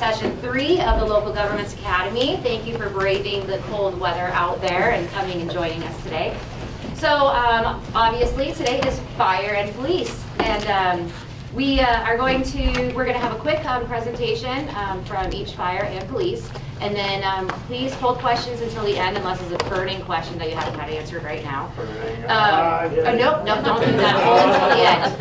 session 3 of the Local Governments Academy. Thank you for braving the cold weather out there and coming and joining us today. So obviously today is fire and police, and we're going to have a quick presentation from each fire and police, and then please hold questions until the end unless it's a burning question that you haven't had answered right now. Nope, don't do that. Hold until the end.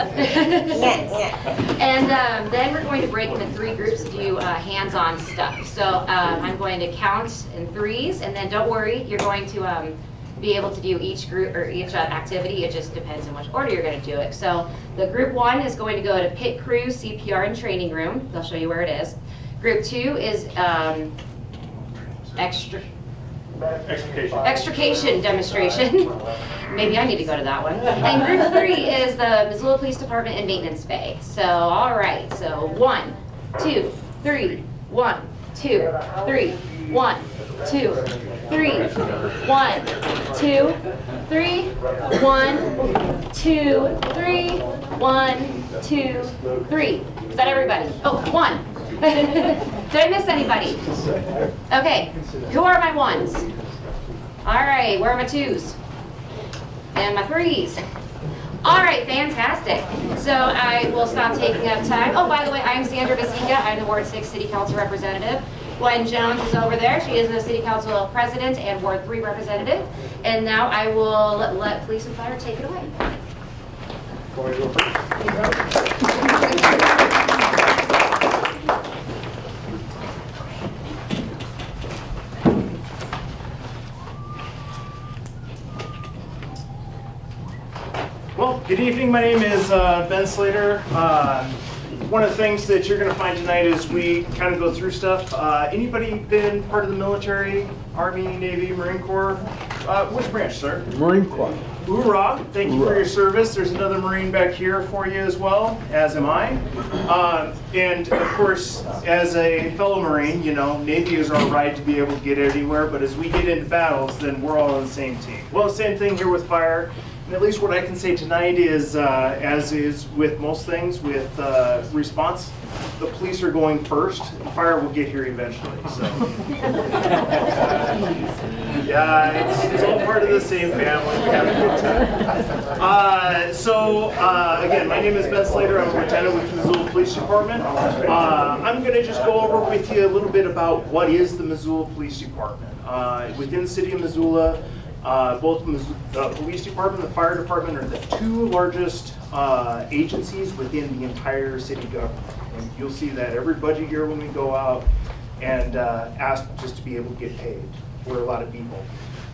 And then we're going to break into 3 groups to do hands-on stuff. So I'm going to count in 3s, and then don't worry, you're going to be able to do each group or each activity. It just depends in which order you're going to do it. So the group 1 is going to go to Pit Crew CPR and Training Room. They'll show you where it is. Group 2 is extrication demonstration. Maybe I need to go to that one. And group 3 is the Missoula Police Department and Maintenance Bay. So all right, so 1, 2, 3, 1, 2, 3, 1, 2, 3, 1, 2, 3, 1, 2, 3, 1, 2, 3. Is that everybody? Oh, 1. Did I miss anybody? Okay, who are my 1s? All right, where are my 2s? And my 3s. All right, fantastic. So I will stop taking up time. Oh, by the way, I'm Sandra Vasika. I'm the Ward 6 City Council representative. Gwen Jones is over there. She is the City Council President and Ward 3 representative. And now I will let Police and Fire take it away. Well, good evening. My name is Ben Slater. One of the things that you're going to find tonight is we kind of go through stuff. Anybody been part of the military, Army, Navy, Marine Corps? Which branch, sir? Marine Corps. Hoorah! Thank you for your service. There's another Marine back here for you as well, as am I. And of course, as a fellow Marine, you know, Navy is our right to be able to get anywhere, but as we get into battles, then we're all on the same team. Well, same thing here with fire. And at least what I can say tonight is, as is with most things, with response, the police are going first. Fire will get here eventually. So, yeah, it's all part of the same family. We have a good time. Again, my name is Ben Slater. I'm a lieutenant with the Missoula Police Department. I'm going to just go over with you a little bit about what is the Missoula Police Department. Within the City of Missoula, both the police department and the fire department are the 2 largest agencies within the entire city government. And you'll see that every budget year when we go out and ask just to be able to get paid. We're a lot of people.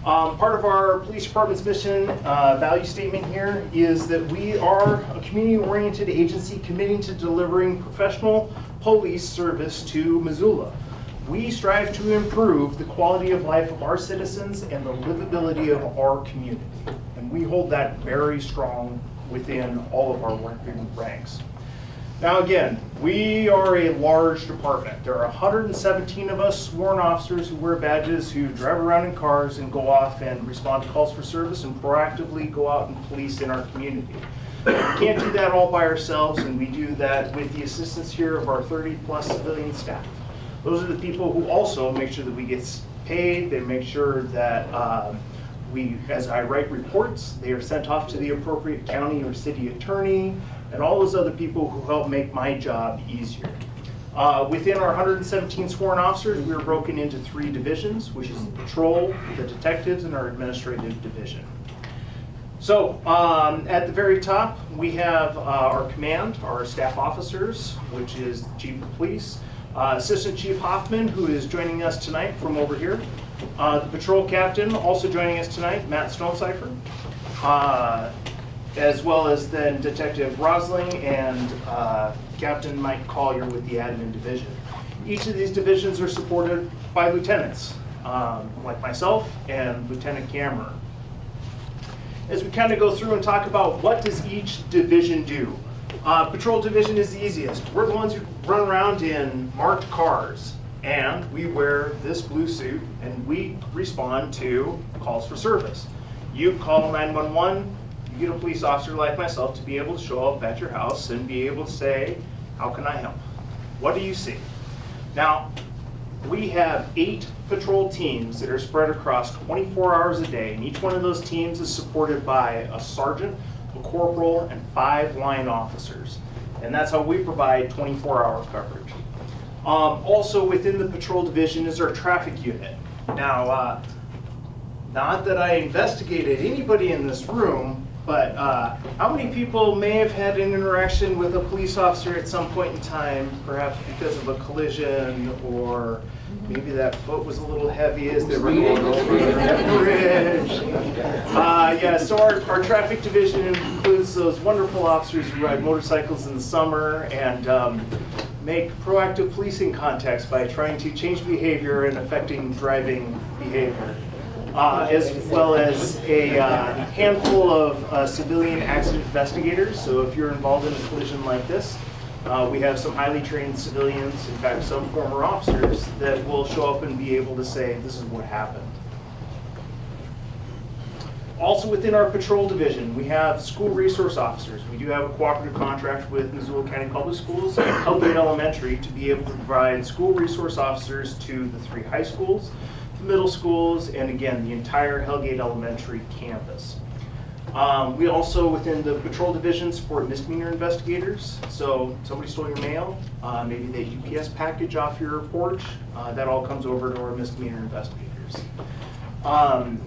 Part of our police department's mission value statement here is that we are a community-oriented agency committing to delivering professional police service to Missoula. We strive to improve the quality of life of our citizens and the livability of our community. And we hold that very strong within all of our working ranks. Now again, we are a large department. There are 117 of us sworn officers who wear badges, who drive around in cars and go off and respond to calls for service and proactively go out and police in our community. We can't do that all by ourselves, and we do that with the assistance here of our 30+ civilian staff. Those are the people who also make sure that we get paid. They make sure that as I write reports, they are sent off to the appropriate county or city attorney, and all those other people who help make my job easier. Within our 117 sworn officers, we are broken into 3 divisions, which is the patrol, the detectives, and our administrative division. So at the very top, we have our command, our staff officers, which is the chief of police, Assistant Chief Hoffman, who is joining us tonight from over here. The patrol captain, also joining us tonight, Matt Stonecipher, as well as then Detective Rosling and Captain Mike Collier with the admin division. Each of these divisions are supported by lieutenants, like myself and Lieutenant Cameron. As we kind of go through and talk about what does each division do. Patrol division is the easiest. We're the ones who run around in marked cars, and we wear this blue suit, and we respond to calls for service. You call 911, you get a police officer like myself to be able to show up at your house and be able to say, how can I help? What do you see? Now, we have 8 patrol teams that are spread across 24 hours a day, and each one of those teams is supported by a sergeant, a corporal, and 5 line officers. And that's how we provide 24-hour coverage. Also within the patrol division is our traffic unit. Now, not that I investigated anybody in this room, but how many people may have had an interaction with a police officer at some point in time, perhaps because of a collision, or maybe that foot was a little heavy as they were going over the bridge? Yeah, so our traffic division includes those wonderful officers who ride motorcycles in the summer and make proactive policing contacts by trying to change behavior and affecting driving behavior. As well as a handful of civilian accident investigators. So if you're involved in a collision like this, we have some highly trained civilians, in fact some former officers, that will show up and be able to say, this is what happened. Also within our patrol division, we have school resource officers. We do have a cooperative contract with Missoula County Public Schools and Hellgate Elementary to be able to provide school resource officers to the 3 high schools, the middle schools, and again, the entire Hellgate Elementary campus. We also, within the patrol division, support misdemeanor investigators. So somebody stole your mail, maybe the UPS package off your porch, that all comes over to our misdemeanor investigators.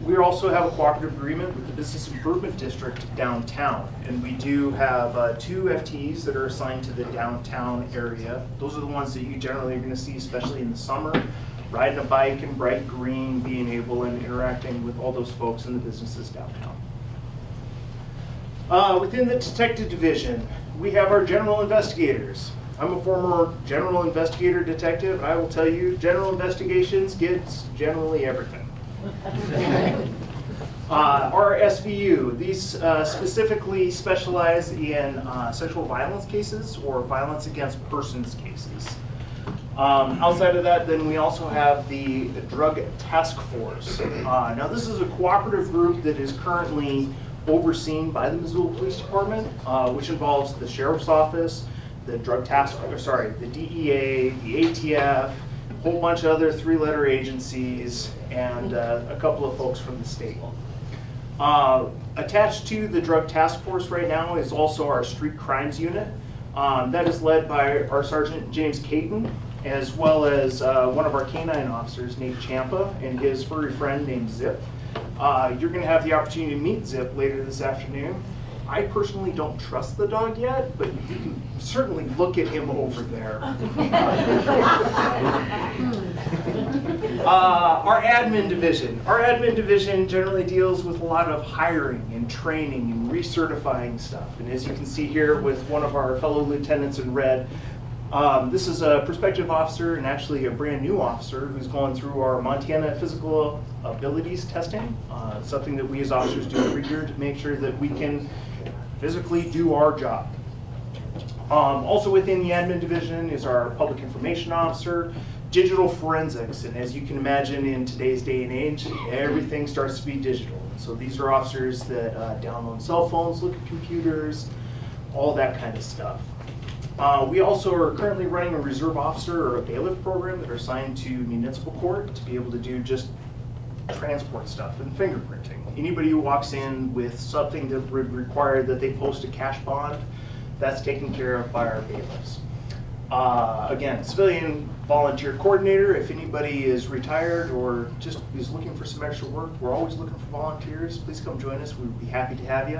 We also have a cooperative agreement with the Business Improvement District downtown, and we do have 2 FTEs that are assigned to the downtown area. Those are the ones that you generally are going to see, especially in the summer, riding a bike in bright green, being able and interacting with all those folks in the businesses downtown. Within the detective division, we have our general investigators. I'm a former general investigator detective. I will tell you, general investigations gets generally everything. Our SVU, these specifically specialize in sexual violence cases or violence against persons cases. Outside of that, then we also have the Drug Task Force. Now this is a cooperative group that is currently overseen by the Missoula Police Department, which involves the Sheriff's Office, the the DEA, the ATF, a whole bunch of other 3-letter agencies, and a couple of folks from the state. Attached to the Drug Task Force right now is also our Street Crimes Unit. That is led by our Sergeant James Caton, as well as one of our canine officers named Champa and his furry friend named Zip. You're going to have the opportunity to meet Zip later this afternoon. I personally don't trust the dog yet, but you can certainly look at him over there. Our admin division. Our admin division generally deals with a lot of hiring and training and recertifying stuff. And as you can see here with one of our fellow lieutenants in red, this is a prospective officer and actually a brand new officer who's going through our Montana physical abilities testing, something that we as officers do every year to make sure that we can physically do our job. Also within the admin division is our public information officer, digital forensics, and as you can imagine in today's day and age, everything starts to be digital. So these are officers that download cell phones, look at computers, all that kind of stuff. We also are currently running a reserve officer or a bailiff program that are assigned to municipal court to be able to do just transport stuff and fingerprinting. Anybody who walks in with something that would require that they post a cash bond, that's taken care of by our bailiffs. Again, civilian volunteer coordinator. If anybody is retired or just is looking for some extra work, we're always looking for volunteers. Please come join us. We would be happy to have you.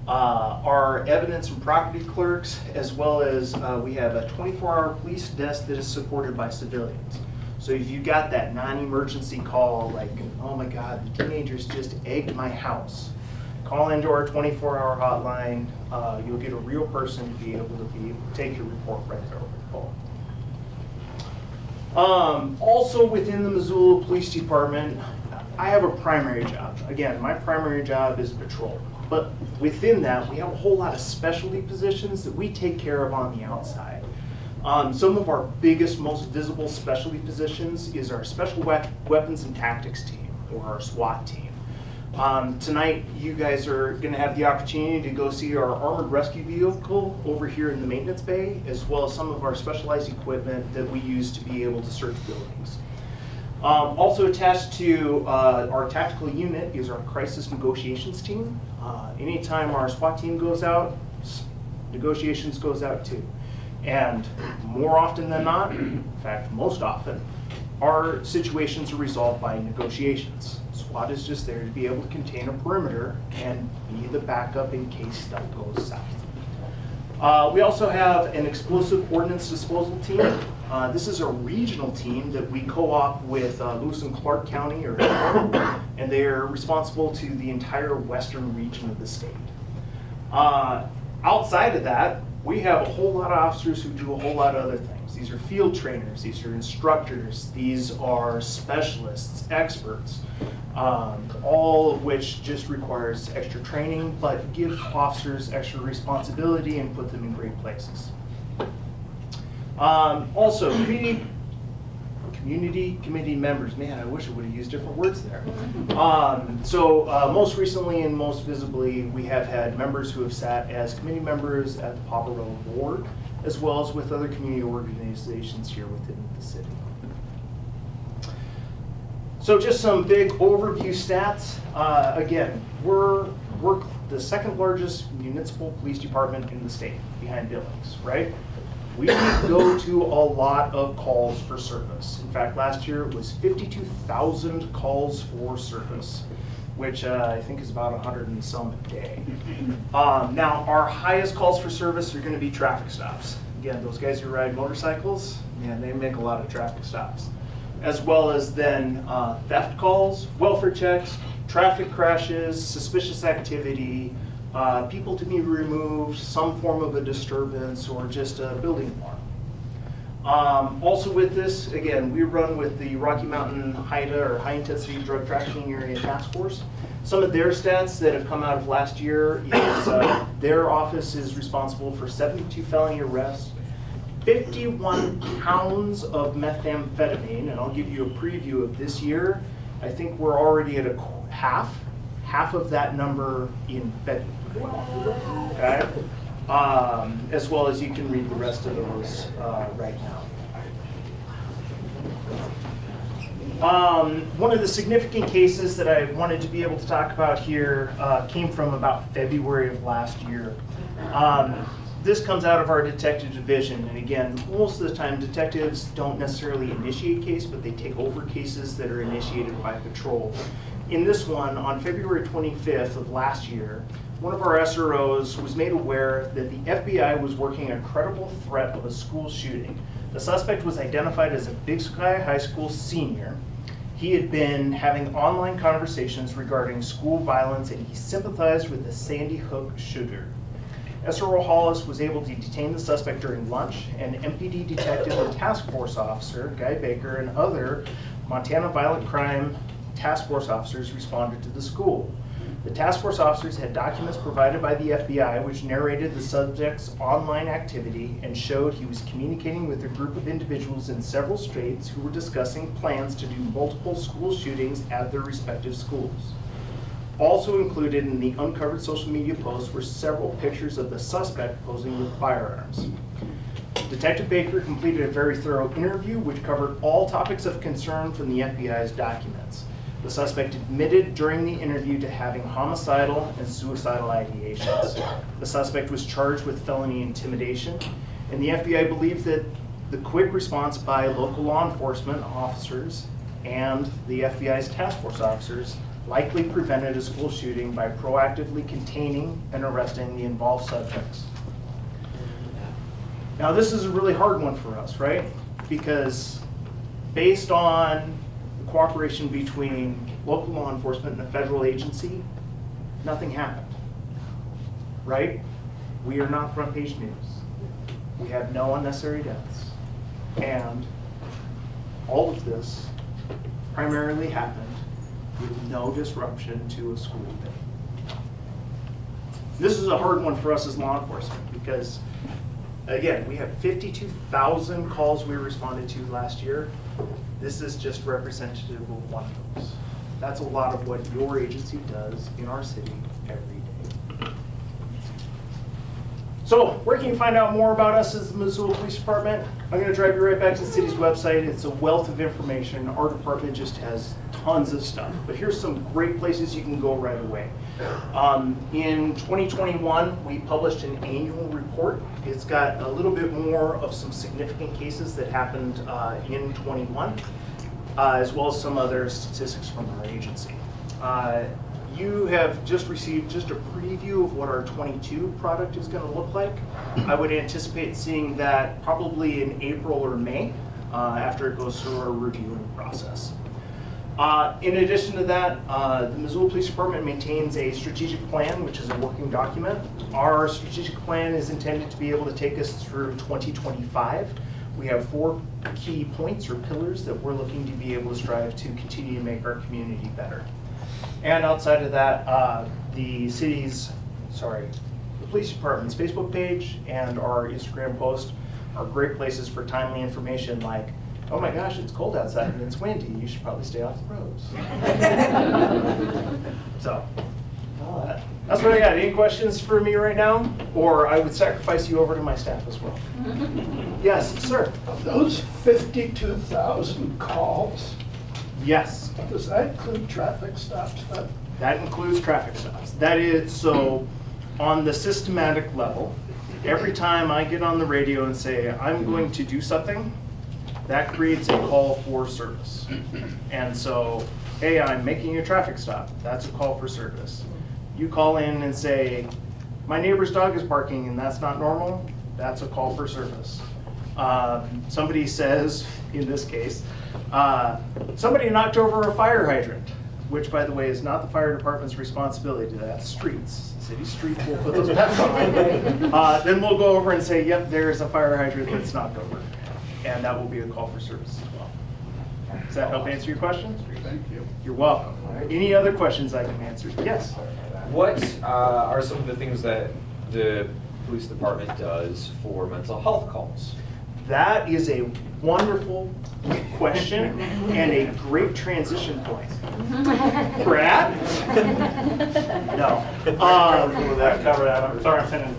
Our evidence and property clerks, as well as we have a 24-hour police desk that is supported by civilians. So if you got that non-emergency call, like, oh my God, the teenagers just egged my house, call into our 24-hour hotline. You'll get a real person to be able to take your report right there over the phone. Also within the Missoula Police Department, I have a primary job. Again, my primary job is patrol. But within that, we have a whole lot of specialty positions that we take care of on the outside. Some of our biggest, most visible specialty positions is our Special Weapons and Tactics team, or our SWAT team. Tonight, you guys are going to have the opportunity to go see our armored rescue vehicle over here in the maintenance bay, as well as some of our specialized equipment that we use to be able to search buildings. Also attached to our tactical unit is our crisis negotiations team. Anytime our SWAT team goes out, negotiations goes out too. And more often than not, in fact most often, our situations are resolved by negotiations. SWAT is just there to be able to contain a perimeter and be the backup in case stuff goes south. We also have an explosive ordnance disposal team. This is a regional team that we co-op with Lewis and Clark County, and they are responsible to the entire western region of the state. Outside of that, we have a whole lot of officers who do a whole lot of other things. These are field trainers, these are instructors, these are specialists, experts, all of which just requires extra training, but give officers extra responsibility and put them in great places. Also, community committee members. Man, I wish I would have used different words there. Most recently and most visibly, we have had members who have sat as committee members at the Paparoa Board, as well as with other community organizations here within the city. So just some big overview stats. Again, we're the second largest municipal police department in the state, behind Billings, right? We go to a lot of calls for service. In fact, last year it was 52,000 calls for service, which I think is about 100 and some a day. Now, our highest calls for service are going to be traffic stops. Again, those guys who ride motorcycles, man, they make a lot of traffic stops. As well as then theft calls, welfare checks, traffic crashes, suspicious activity, people to be removed, some form of a disturbance, or just a building alarm. Also with this, again, we run with the Rocky Mountain HIDTA, or High Intensity Drug Trafficking Area Task Force. Some of their stats that have come out of last year is their office is responsible for 72 felony arrests, 51 pounds of methamphetamine, and I'll give you a preview of this year. I think we're already at a half of that number in February. Okay, as well as you can read the rest of those right now. One of the significant cases that I wanted to be able to talk about here came from about February of last year. This comes out of our detective division, and again, most of the time detectives don't necessarily initiate cases, but they take over cases that are initiated by patrol. In this one, on February 25th of last year, one of our SROs was made aware that the FBI was working a credible threat of a school shooting. The suspect was identified as a Big Sky High School senior. He had been having online conversations regarding school violence, and he sympathized with the Sandy Hook shooter. SRO Hollis was able to detain the suspect during lunch, and MPD detective and task force officer Guy Baker and other Montana Violent Crime task force officers responded to the school. The task force officers had documents provided by the FBI which narrated the subject's online activity and showed he was communicating with a group of individuals in several states who were discussing plans to do multiple school shootings at their respective schools. Also included in the uncovered social media posts were several pictures of the suspect posing with firearms. Detective Baker completed a very thorough interview which covered all topics of concern from the FBI's documents. The suspect admitted during the interview to having homicidal and suicidal ideations. The suspect was charged with felony intimidation, and the FBI believed that the quick response by local law enforcement officers and the FBI's task force officers likely prevented a school shooting by proactively containing and arresting the involved subjects. Now this is a really hard one for us, right? Because based on the cooperation between local law enforcement and a federal agency, nothing happened, right? We are not front page news. We have no unnecessary deaths. And all of this primarily happened with no disruption to a school day. This is a hard one for us as law enforcement because, again, we have 52,000 calls we responded to last year. This is just representative of one of those. That's a lot of what your agency does in our city every day. So where can you find out more about us as the Missoula Police Department? I'm going to drive you right back to the city's website. It's a wealth of information. Our department just has tons of stuff. But here's some great places you can go right away. In 2021, we published an annual report. It's got a little bit more of some significant cases that happened in 21, as well as some other statistics from our agency. You have just received just a preview of what our 22 product is going to look like. I would anticipate seeing that probably in April or May after it goes through our reviewing process. In addition to that, the Missoula Police Department maintains a strategic plan, which is a working document. Our strategic plan is intended to be able to take us through 2025. We have 4 key points or pillars that we're looking to be able to strive to continue to make our community better. And outside of that, the police department's Facebook page and our Instagram post are great places for timely information like, oh my gosh, it's cold outside and it's windy, you should probably stay off the roads. So, that's what I got. Any questions for me right now? Or I would sacrifice you over to my staff as well. Yes, sir. Those 52,000 calls, Yes. does that include traffic stops then? That includes traffic stops. That is, so on the systematic level, every time I get on the radio and say, I'm going to do something, that creates a call for service. And so, hey, I'm making a traffic stop. That's a call for service. You call in and say, my neighbor's dog is barking and that's not normal. That's a call for service. Somebody says, in this case, somebody knocked over a fire hydrant, which, by the way, is not the fire department's responsibility. That's streets. City streets will put those pets on. Then we'll go over and say, yep, there's a fire hydrant that's knocked over. And that will be a call for service as well. Does that help answer your question? Thank you. You're welcome. Any other questions I can answer? Yes? What are some of the things that the police department does for mental health calls? That is a wonderful question and a great transition point. Brad? No. That covered that. I'm sorry, I'm sending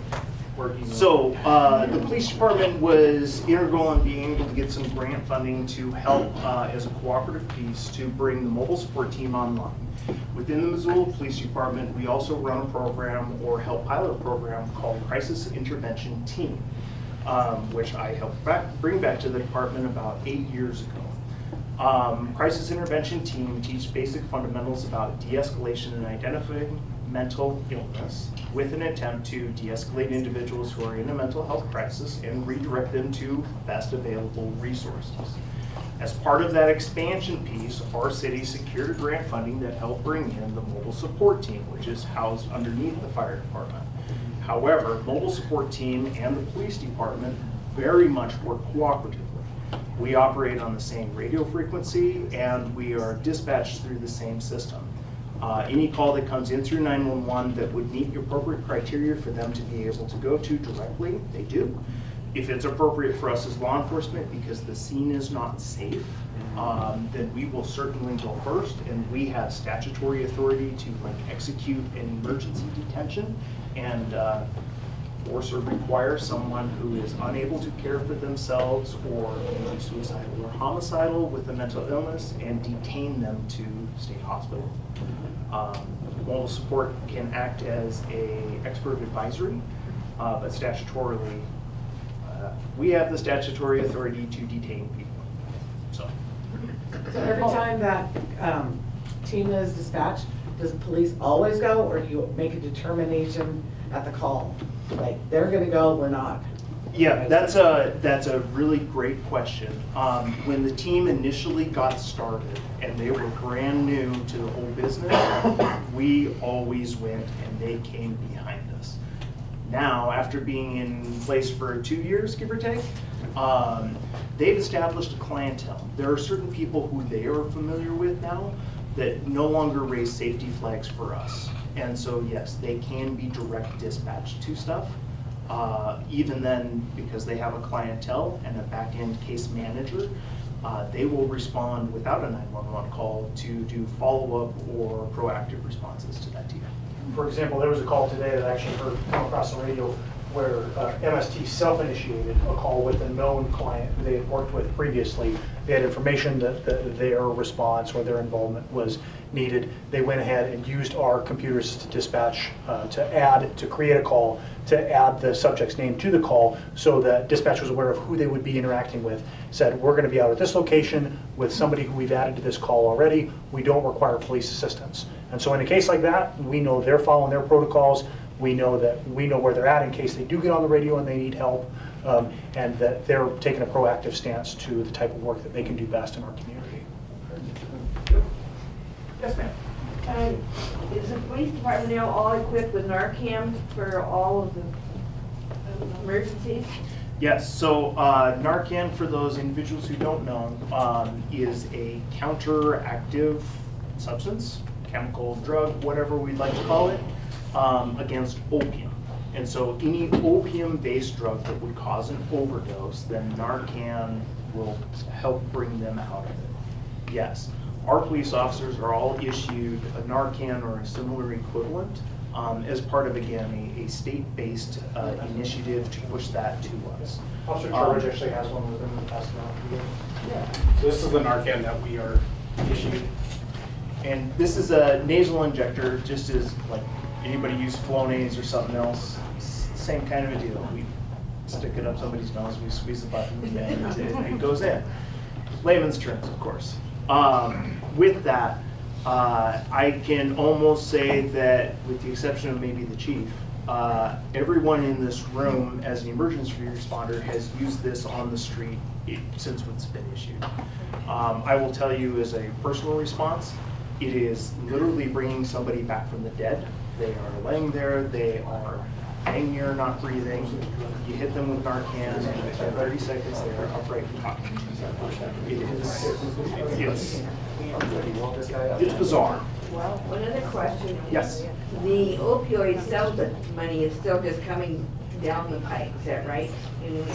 work emails. So the police department was integral in being able to get some grant funding to help as a cooperative piece to bring the mobile support team online. Within the Missoula Police Department, we also run a program or help pilot a program called Crisis Intervention Team, which I helped bring back to the department about 8 years ago. Crisis Intervention Team teaches basic fundamentals about de-escalation and identifying mental illness with an attempt to de-escalate individuals who are in a mental health crisis and redirect them to best available resources. As part of that expansion piece, our city secured grant funding that helped bring in the mobile support team, which is housed underneath the fire department. However, mobile support team and the police department very much work cooperatively. We operate on the same radio frequency and we are dispatched through the same system. Any call that comes in through 911 that would meet the appropriate criteria for them to be able to go to directly, they do. If it's appropriate for us as law enforcement because the scene is not safe, then we will certainly go first, and we have statutory authority to execute an emergency detention and force or require someone who is unable to care for themselves or maybe suicidal or homicidal with a mental illness and detain them to state hospital. Mobile support can act as an expert advisory, but statutorily, we have the statutory authority to detain people. So every time that team is dispatched, does the police always go, or do you make a determination at the call? Like, they're gonna go, we're not? yeah, that's a really great question. When the team initially got started and they were brand new to the whole business, we always went and they came behind us. Now, after being in place for 2 years, give or take, they've established a clientele. There are certain people who they are familiar with now that no longer raise safety flags for us. And so, yes, they can be direct dispatched to stuff. Even then, because they have a clientele and a back-end case manager, they will respond without a 911 call to do follow-up or proactive responses to that team. For example, there was a call today that I actually heard come across the radio where MST self-initiated a call with a known client who they had worked with previously. They had information that their response or their involvement was needed. They went ahead and used our computers to dispatch, to create a call, to add the subject's name to the call so that dispatch was aware of who they would be interacting with. Said, we're going to be out at this location with somebody who we've added to this call already. We don't require police assistance. And so in a case like that, we know they're following their protocols. We know where they're at in case they do get on the radio and they need help, and that they're taking a proactive stance to the type of work that they can do best in our community. Yes, ma'am. Is the police department now all equipped with Narcan for all of the emergencies? Yes, so Narcan, for those individuals who don't know, is a counteractive substance, chemical, drug, whatever we'd like to call it, against opium. And so any opium-based drug that would cause an overdose, then Narcan will help bring them out of it. Yes, our police officers are all issued a Narcan or a similar equivalent as part of, again, a state-based initiative to push that to us. Officer George actually has one with him in the past now. Yeah. So this is the Narcan that we are issued. And this is a nasal injector, just as like anybody use Flonase or something else, same kind of a deal. We stick it up somebody's nose, we squeeze the button, and it goes in. Layman's terms, of course. With that, I can almost say that, with the exception of maybe the chief, everyone in this room as an emergency responder has used this on the street since it's been issued. I will tell you as a personal response, it is literally bringing somebody back from the dead. They are laying there, they are hanging here, not breathing. You hit them with Narcan, and in 30 seconds they are upright and talking to you. It's bizarre. Well, one other question. Yes. The opioid settlement money is still just coming down the pike, is that right? And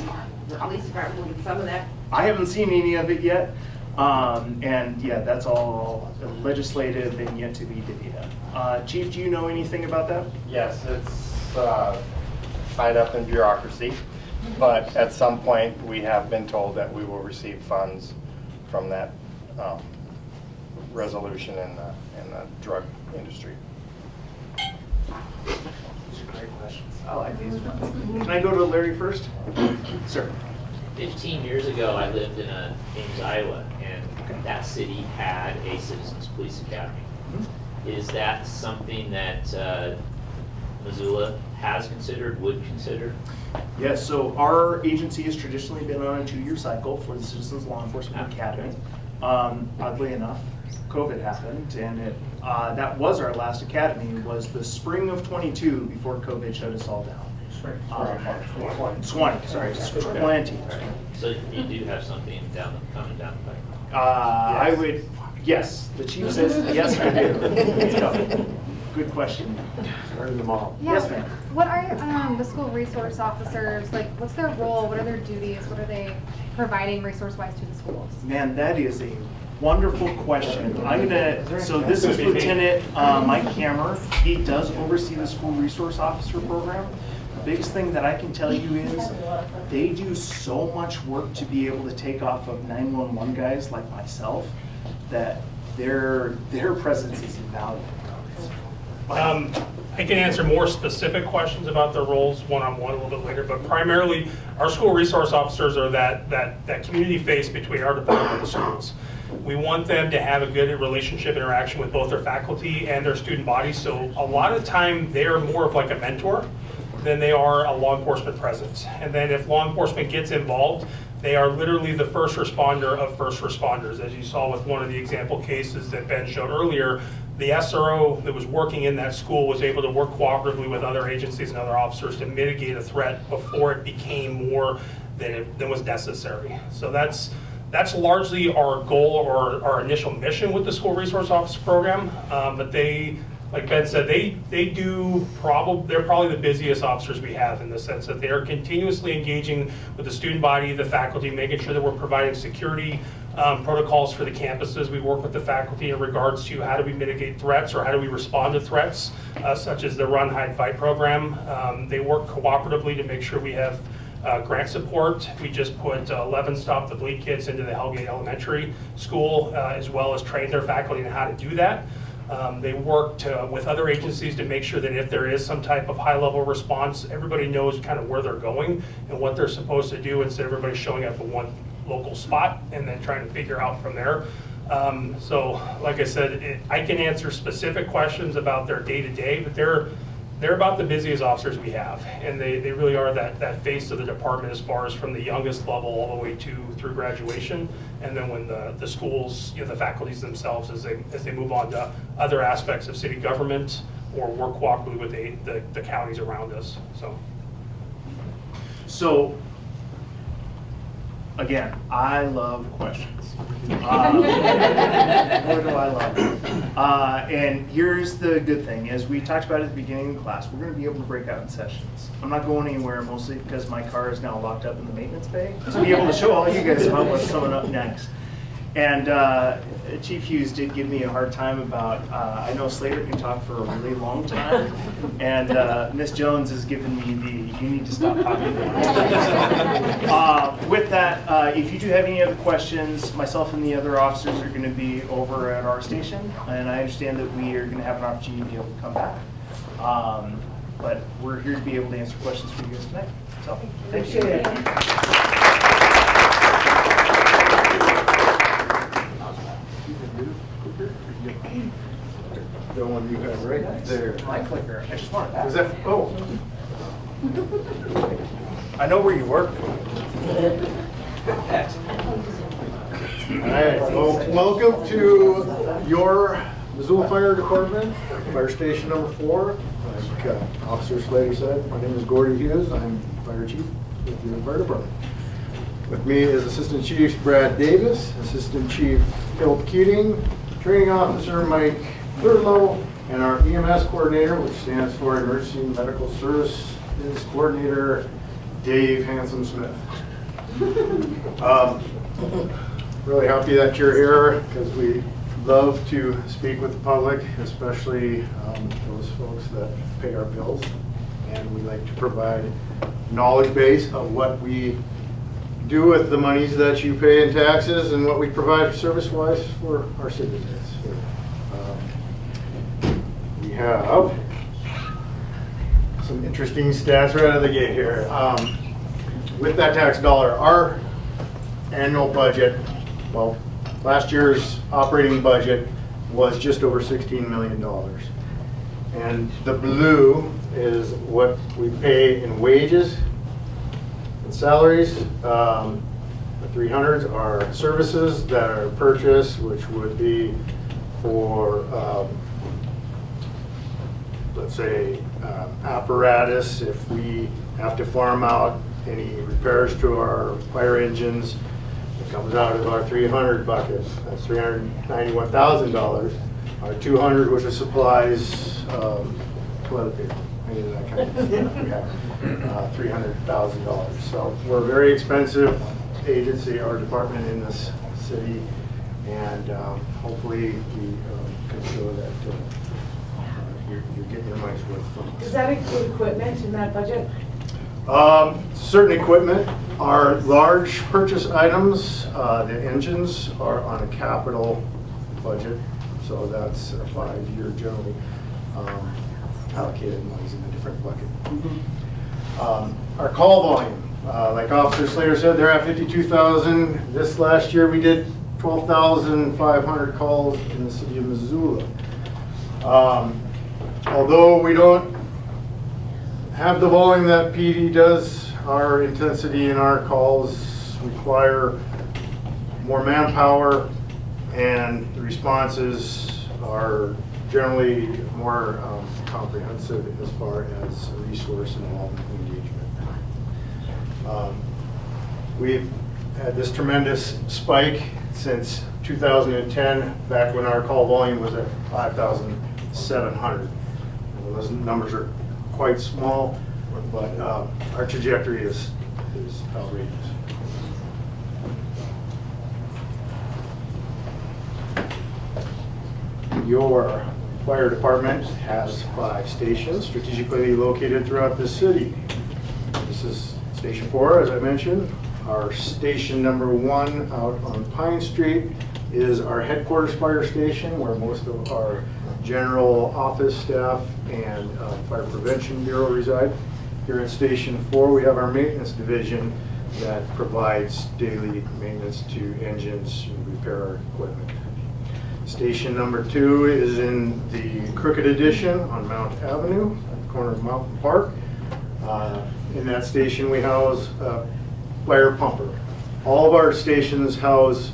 the police department will get some of that? I haven't seen any of it yet. And yeah, that's all legislative and yet to be divvied up. Chief, do you know anything about that? Yes, it's tied up in bureaucracy, but at some point we have been told that we will receive funds from that resolution in the drug industry. These are great questions. I like these ones. Can I go to Larry first? Sir. 15 years ago, I lived in Ames, Iowa, and that city had a Citizens Police Academy. Is that something that Missoula has considered, would consider? Yes, so our agency has traditionally been on a 2-year cycle for the Citizens Law Enforcement Academy. Oddly enough, COVID happened, and that was our last academy, was the spring of 22 before COVID shut us all down. 20, sorry, 20. So you do have something coming down the pipe? I would, yes, the chief says, yes, I do. It's coming. Good question. Turn them all. Yeah. Yes, ma'am. What are the school resource officers, like, what's their role? What are their duties? What are they providing resource-wise to the schools? Man, that is a wonderful question. So this is Lieutenant Mike Hammer. He does oversee the school resource officer program. The biggest thing that I can tell you is they do so much work to be able to take off of 911 guys like myself that their presence is invaluable. I can answer more specific questions about their roles one-on-one a little bit later, but primarily our school resource officers are that community face between our department and the schools. We want them to have a good relationship interaction with both their faculty and their student body, so a lot of the time they are more of like a mentor than they are a law enforcement presence. And then if law enforcement gets involved, they are literally the first responder of first responders. As you saw with one of the example cases that Ben showed earlier, the SRO that was working in that school was able to work cooperatively with other agencies and other officers to mitigate a threat before it became more than was necessary. So that's largely our goal or our initial mission with the School Resource Officer Program. But they, like Ben said, they're probably the busiest officers we have, in the sense that they are continuously engaging with the student body, the faculty, making sure that we're providing security protocols for the campuses. We work with the faculty in regards to how do we mitigate threats or how do we respond to threats, such as the Run, Hide, Fight program. They work cooperatively to make sure we have grant support. We just put 11 Stop the Bleed kids into the Hellgate Elementary School, as well as trained their faculty on how to do that. They worked with other agencies to make sure that if there is some type of high-level response, everybody knows kind of where they're going and what they're supposed to do, instead of everybody showing up at one local spot and then trying to figure out from there. So like I said, I can answer specific questions about their day-to-day, but they're about the busiest officers we have, and they really are that face of the department, as far as from the youngest level all the way through graduation, and then when the schools, the faculties themselves, as they move on to other aspects of city government or work cooperatively with the counties around us. So again, I love questions. Boy, do I love it. And here's the good thing, as we talked about at the beginning of the class, we're going to be able to break out in sessions. I'm not going anywhere, mostly because my car is now locked up in the maintenance bay, to be able to show all you guys about what's coming up next. And Chief Hughes did give me a hard time about, I know Slater can talk for a really long time, and Miss Jones has given me you need to stop talking. With that, if you do have any other questions, myself and the other officers are going to be over at our station, and I understand that we are going to have an opportunity to be able to come back. But we're here to be able to answer questions for you guys tonight. So, thank you. The one you have right there. My clicker. I just want to. Is that? Oh. I know where you work. All right. Well, welcome to your Missoula Fire Department, Fire Station number 4. Like Officer Slater said, my name is Gordy Hughes. I'm Fire Chief with the Fire Department. With me is Assistant Chief Brad Davis, Assistant Chief Phil Keating, Training Officer Mike Thurlow, and our EMS Coordinator, which stands for Emergency Medical Services Coordinator, Dave Handsome Smith. Really happy that you're here, because we love to speak with the public, especially those folks that pay our bills. And we like to provide knowledge base of what we do with the monies that you pay in taxes and what we provide service-wise for our citizens. We have some interesting stats right out of the gate here. With that tax dollar, our annual budget, well, last year's operating budget was just over $16 million. And the blue is what we pay in wages and salaries. The 300s are services that are purchased, which would be for, let's say, apparatus. If we have to farm out any repairs to our fire engines, it comes out of our 300 bucket. That's $391,000. Our 200, which is supplies, toilet paper, any of that kind of stuff. We have $300,000. So we're a very expensive agency, our department in this city, and hopefully we can show that you're getting your money's worth from us. Does that include equipment in that budget? Certain equipment are large purchase items. The engines are on a capital budget, so that's a 5-year generally allocated monies in a different bucket. Our call volume, like Officer Slater said, they're at 52,000. This last year we did 12,500 calls in the city of Missoula. Although we don't have the volume that PD does, our intensity in our calls require more manpower, and the responses are generally more comprehensive as far as resource involvement and engagement. We've had this tremendous spike since 2010, back when our call volume was at 5,700. Those numbers are quite small, but our trajectory is outrageous. Your fire department has 5 stations strategically located throughout the city. This is Station 4, as I mentioned. Our station number 1 out on Pine Street is our headquarters fire station, where most of our general office staff and Fire Prevention Bureau reside. Here at Station 4, we have our maintenance division that provides daily maintenance to engines and repair our equipment. Station number 2 is in the Crooked Addition on Mount Avenue, at the corner of Mountain Park. In that station, we house a fire pumper. All of our stations house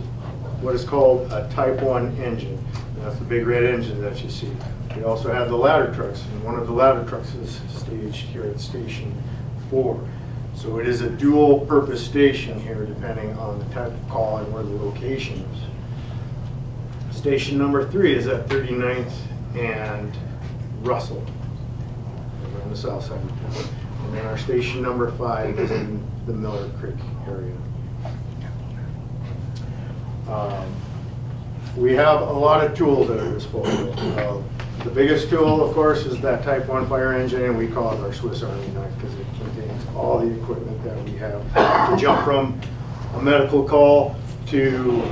what is called a Type 1 engine. That's the big red engine that you see. We also have the ladder trucks, and one of the ladder trucks is staged here at Station 4. So it is a dual purpose station here, depending on the type of call and where the location is. Station number 3 is at 39th and Russell, over on the south side of town. And then our station number 5 is in the Miller Creek area. We have a lot of tools at our disposal. The biggest tool, of course, is that Type 1 fire engine, and we call it our Swiss Army knife because it contains all the equipment that we have to jump from a medical call to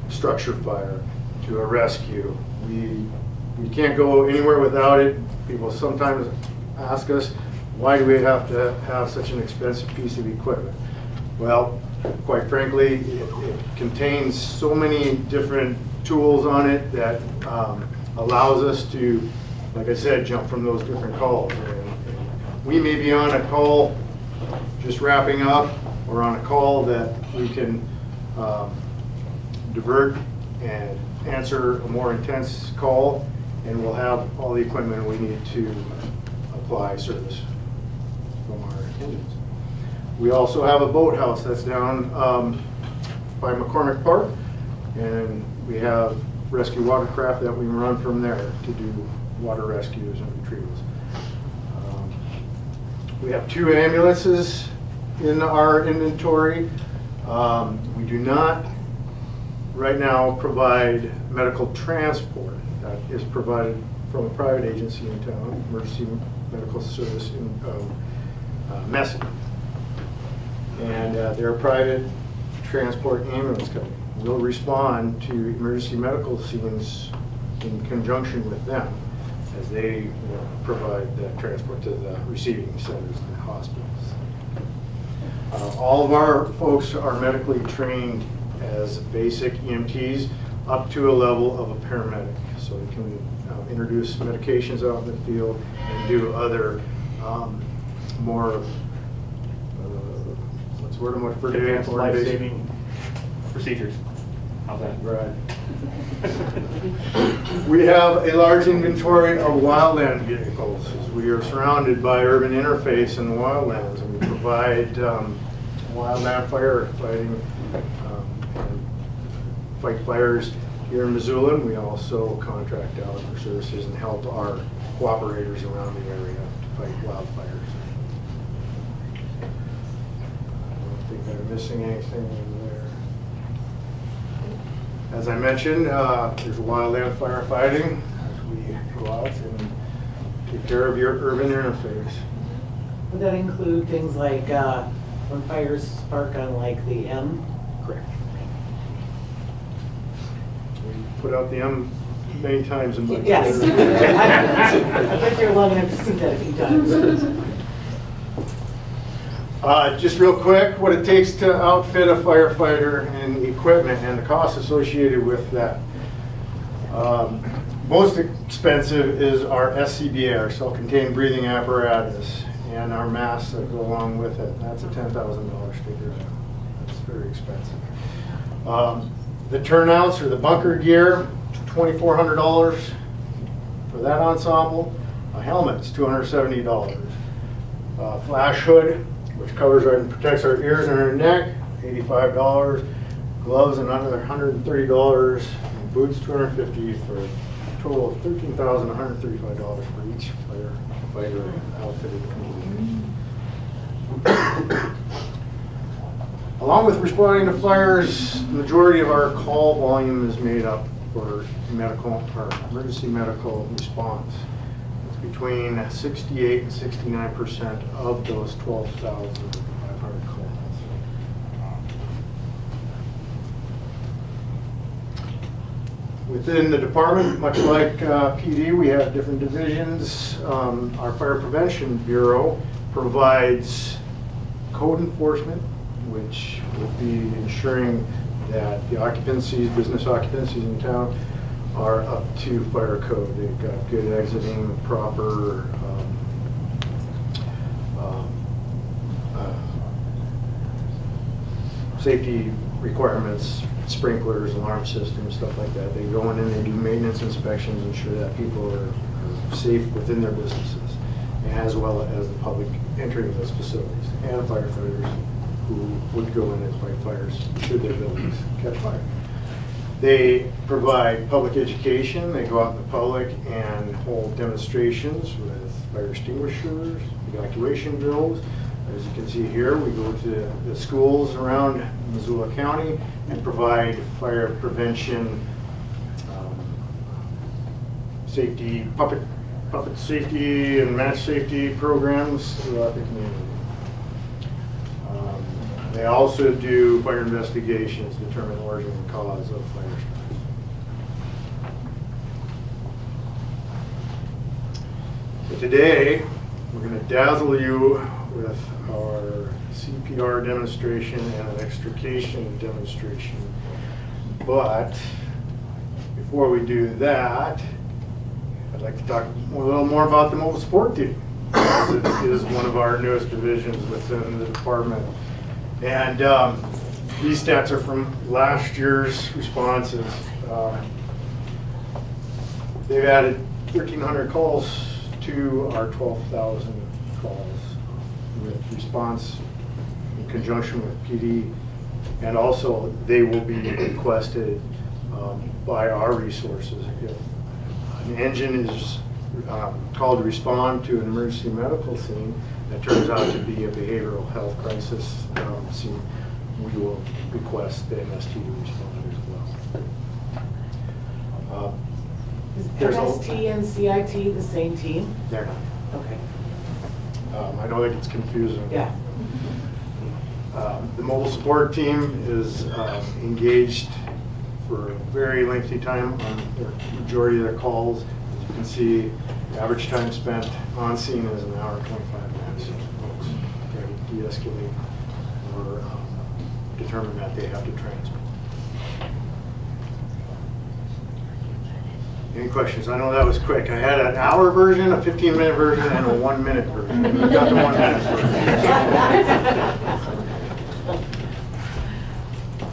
structure fire to a rescue. We can't go anywhere without it. People sometimes ask us, why do we have to have such an expensive piece of equipment? Well, quite frankly, it contains so many different tools on it that allows us to, like I said, jump from those different calls. And we may be on a call just wrapping up, or on a call that we can divert and answer a more intense call, and we'll have all the equipment we need to apply service from our engines. We also have a boathouse that's down by McCormick Park, and we have rescue watercraft that we run from there to do water rescues and retrievals. We have 2 ambulances in our inventory. We do not right now provide medical transport. That is provided from a private agency in town, Emergency Medical Service in Messina. And they're a private transport ambulance company. We'll respond to emergency medical scenes in conjunction with them as they provide the transport to the receiving centers and hospitals. All of our folks are medically trained as basic EMTs up to a level of a paramedic, so they can introduce medications out in the field and do other more what's the word I'm looking for? Advanced life-saving procedures. How's that? Right. We have a large inventory of wildland vehicles. We are surrounded by urban interface in the wildlands, and we provide wildland firefighting and fight fires here in Missoula. And we also contract out for services and help our cooperators around the area to fight wildfires. I don't think I'm missing anything in there. As I mentioned, there's wildland firefighting as we go out and take care of your urban interface. Would that include things like when fires spark on like the M? Correct. We put out the M many times in my career. Yes. I bet you're long enough to see that a few times. Just real quick, what it takes to outfit a firefighter and equipment and the costs associated with that. Most expensive is our SCBA, our self-contained breathing apparatus, and our masks that go along with it. That's a $10,000 figure. That's very expensive. The turnouts or the bunker gear, $2,400 for that ensemble. A helmet's $270. Flash hood, which covers and protects our ears and our neck, $85. Gloves, another $130. And boots, $250 for a total of $13,135 for each firefighter outfitted. Along with responding to fires, the majority of our call volume is made up for medical or emergency medical response. It's between 68 and 69% of those 12,500 calls. Within the department, much like PD, we have different divisions. Our Fire Prevention Bureau provides code enforcement, which will be ensuring that the occupancies, business occupancies in town are up to fire code. They've got good exiting, proper safety requirements, sprinklers, alarm systems, stuff like that. They go in and they do maintenance inspections, ensure that people are safe within their businesses, as well as the public entering those facilities, and firefighters who would go in and fight fires should their buildings catch fire. They provide public education. They go out in the public and hold demonstrations with fire extinguishers, evacuation drills. As you can see here, we go to the schools around Missoula County and provide fire prevention, safety, puppet safety and match safety programs throughout the community. They also do fire investigations, determine the origin and cause of fire strikes. So today, we're going to dazzle you with our CPR demonstration and an extrication demonstration. But before we do that, I'd like to talk a little more about the mobile support team. It is one of our newest divisions within the department. And these stats are from last year's responses. They've added 1,300 calls to our 12,000 calls with response in conjunction with PD. And also they will be requested by our resources. If an engine is called to respond to an emergency medical scene that turns out to be a behavioral health crisis scene, we will request the MST to respond as well. Is MST and CIT the same team? They're not. Okay. I don't think it's confusing. Yeah. The mobile support team is engaged for a very lengthy time on the majority of their calls. As you can see, the average time spent on scene is an hour and 25 minutes. Folks try to de-escalate or determine that they have to transport. Any questions? I know that was quick. I had an hour version, a 15-minute version, and a 1-minute version. We got the 1-minute version.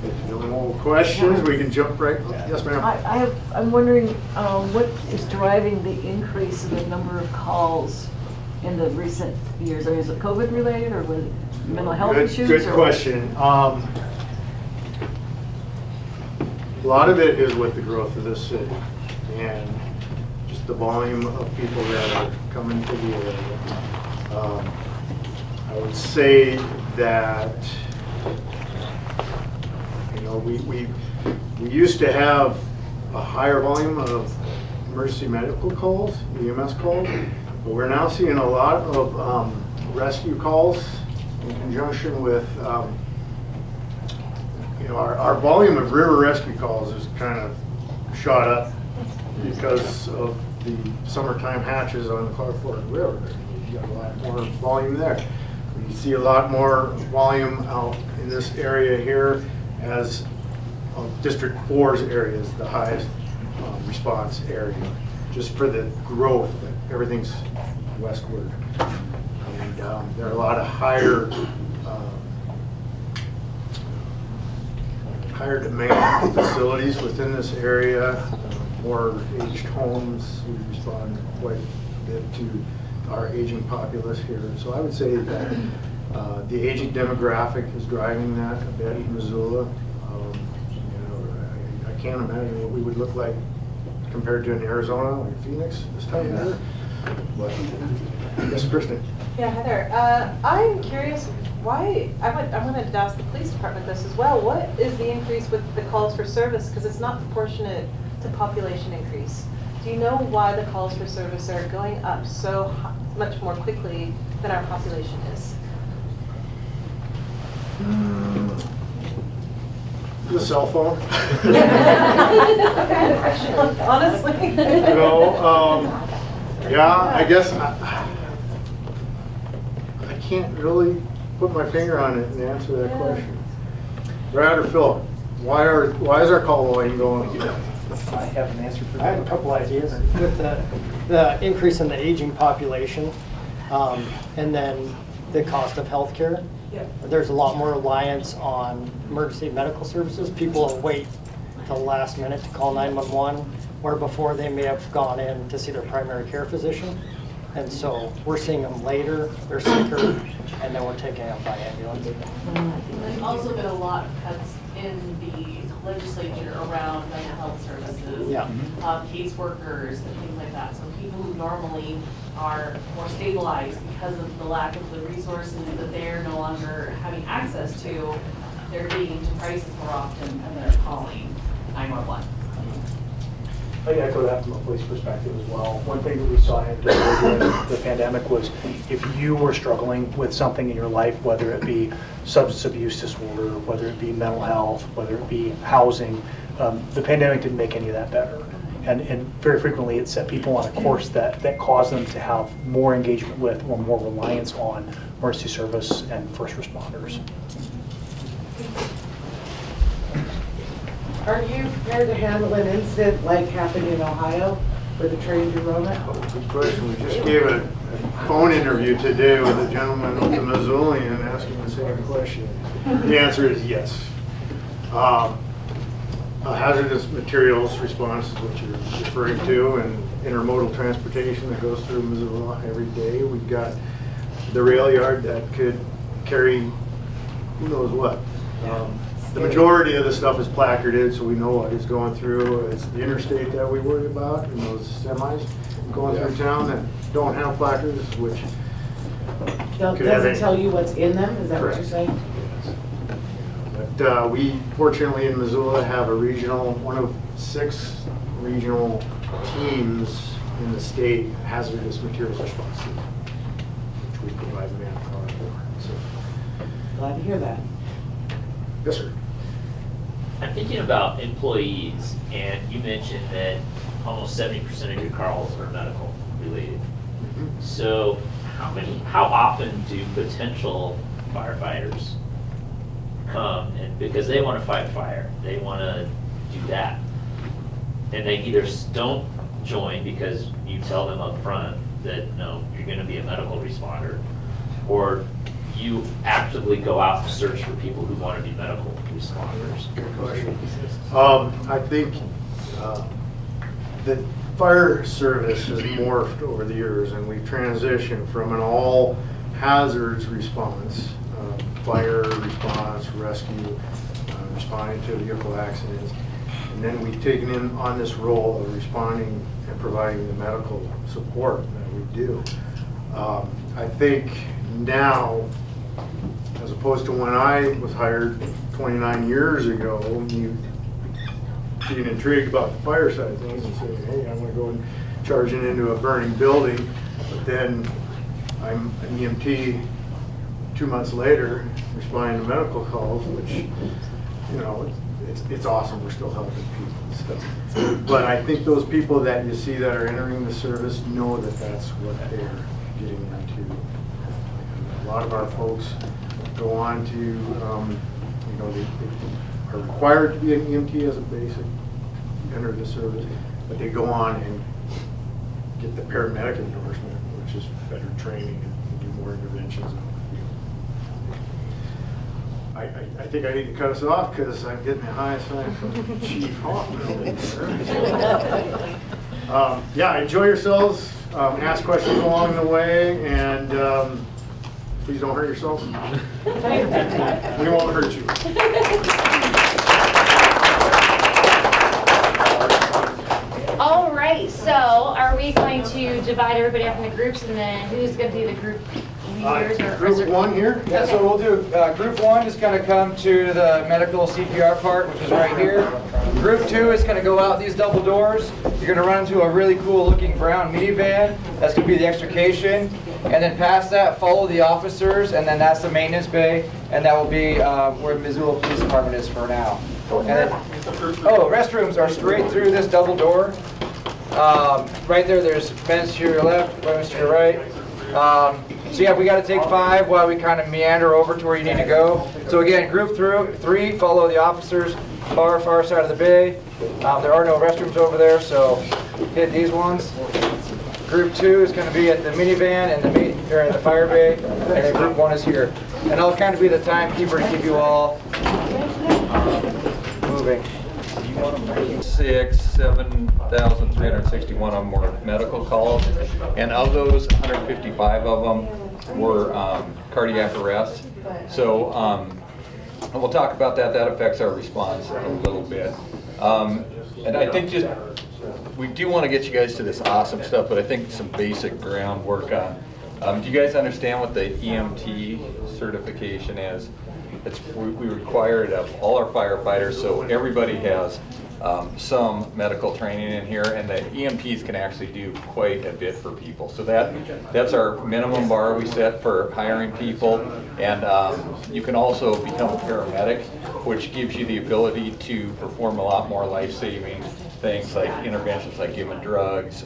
If no more questions, we can jump right. Yes, ma'am. I'm wondering what is driving the increase in the number of calls in the recent years? I mean, is it COVID related or was it mental health issues? Good question. A lot of it is with the growth of this city and just the volume of people that are coming to the area. I would say that we used to have a higher volume of emergency medical calls, EMS calls, but we're now seeing a lot of rescue calls in conjunction with, our volume of river rescue calls is kind of shot up because of the summertime hatches on the Clark Fork River. You got a lot more volume there. We see a lot more volume out in this area here as District 4's area is the highest response area, just for the growth. Everything's westward. And there are a lot of higher demand facilities within this area, more aged homes. We respond quite a bit to our aging populace here. So I would say that the aging demographic is driving that a bit in Missoula. I can't imagine what we would look like compared to in Arizona, like Phoenix this time of year. But yes, Kristen. Yeah, Heather. I'm curious why. I wanted to ask the police department this as well. What is the increase with the calls for service? Because it's not proportionate to population increase. Do you know why the calls for service are going up so much more quickly than our population is? The cell phone. Honestly. You know, yeah, I guess I can't really put my finger on it and answer that question. Brad or Phil, why is our call volume going up? I have an answer for that. I have a couple ideas. With the increase in the aging population, and then the cost of healthcare, there's a lot more reliance on emergency medical services. People will wait till the last minute to call 911, where before they may have gone in to see their primary care physician. And so we're seeing them later, they're sicker, and then we're taking them by ambulance. There's also been a lot of cuts in the legislature around mental health services, caseworkers and things like that. So people who normally are more stabilized because of the lack of the resources that they're no longer having access to, they're digging into crisis more often and they're calling 911. I echo that from a police perspective as well. One thing that we saw during the pandemic was if you were struggling with something in your life, whether it be substance abuse disorder, whether it be mental health, whether it be housing, the pandemic didn't make any of that better. And very frequently it set people on a course that caused them to have more engagement with or more reliance on emergency service and first responders. Are you prepared to handle an incident like happened in Ohio with the train derailment? Good question. We just gave a phone interview today with a gentleman with the Missoulian asking the same question. The answer is yes. Hazardous materials response is what you're referring to, and intermodal transportation that goes through Missoula every day. We've got the rail yard that could carry who knows what. The majority of the stuff is placarded, so we know what is going through. It's the interstate that we worry about, and those semis going through town that don't have placards, which doesn't tell you what's in them. Is that what you're saying? But we fortunately in Missoula have a regional, one of 6 regional teams in the state hazardous materials response team, which we provide manpower for. So, glad to hear that. Yes, sir. I'm thinking about employees, and you mentioned that almost 70% of your calls are medical related. So how often do potential firefighters come, and because they want to fight fire, they want to do that, and they either don't join because you tell them up front that no, you're going to be a medical responder, or you actively go out to search for people who want to be medical responders? Good question. I think the fire service has morphed over the years, and we've transitioned from an all hazards response, fire response, rescue, responding to vehicle accidents, and then we've taken in on this role of responding and providing the medical support that we do. I think now, as opposed to when I was hired 29 years ago, you being intrigued about the fire side of things and saying, hey, I'm going to go and charging into a burning building, but then I'm an EMT 2 months later responding to medical calls, which, you know, it's awesome. We're still helping people and stuff. But I think those people that you see that are entering the service know that that's what they're getting into. A lot of our folks go on to, you know, they are required to be an EMT as a basic, enter the service, but they go on and get the paramedic endorsement, which is better training and do more interventions. I think I need to cut us off because I'm getting the highest sign from Chief Hoffman. Yeah, enjoy yourselves, ask questions along the way, and please don't hurt yourselves. We won't hurt you. All right, so are we going to divide everybody up into groups, and then who's going to be the group leaders? Group 1 here? Yeah, so we'll do, group 1 is going to come to the medical CPR part, which is right here. Group 2 is going to go out these double doors. You're going to run into a really cool looking brown minivan. That's going to be the extrication. And then past that, follow the officers, and then that's the maintenance bay, and that will be where the Missoula Police Department is for now. And then, restrooms are straight through this double door. Right there's men's to your left, women's to your right. So yeah, we got to take 5 while we kind of meander over to where you need to go. So again, group 3, follow the officers, far side of the bay. There are no restrooms over there, so hit these ones. Group 2 is going to be at the minivan and the fire bay, and then group 1 is here. And I'll kind of be the timekeeper to keep you all moving. 7,361 of them were medical calls, and of those, 155 of them were cardiac arrests. So we'll talk about that. That affects our response a little bit. And I think we do want to get you guys to this awesome stuff, but I think some basic groundwork on. Do you guys understand what the EMT certification is? We require it of all our firefighters, so everybody has some medical training in here, and the EMTs can actually do quite a bit for people. So that's our minimum bar we set for hiring people, and you can also become a paramedic, which gives you the ability to perform a lot more life-saving things like interventions like giving drugs,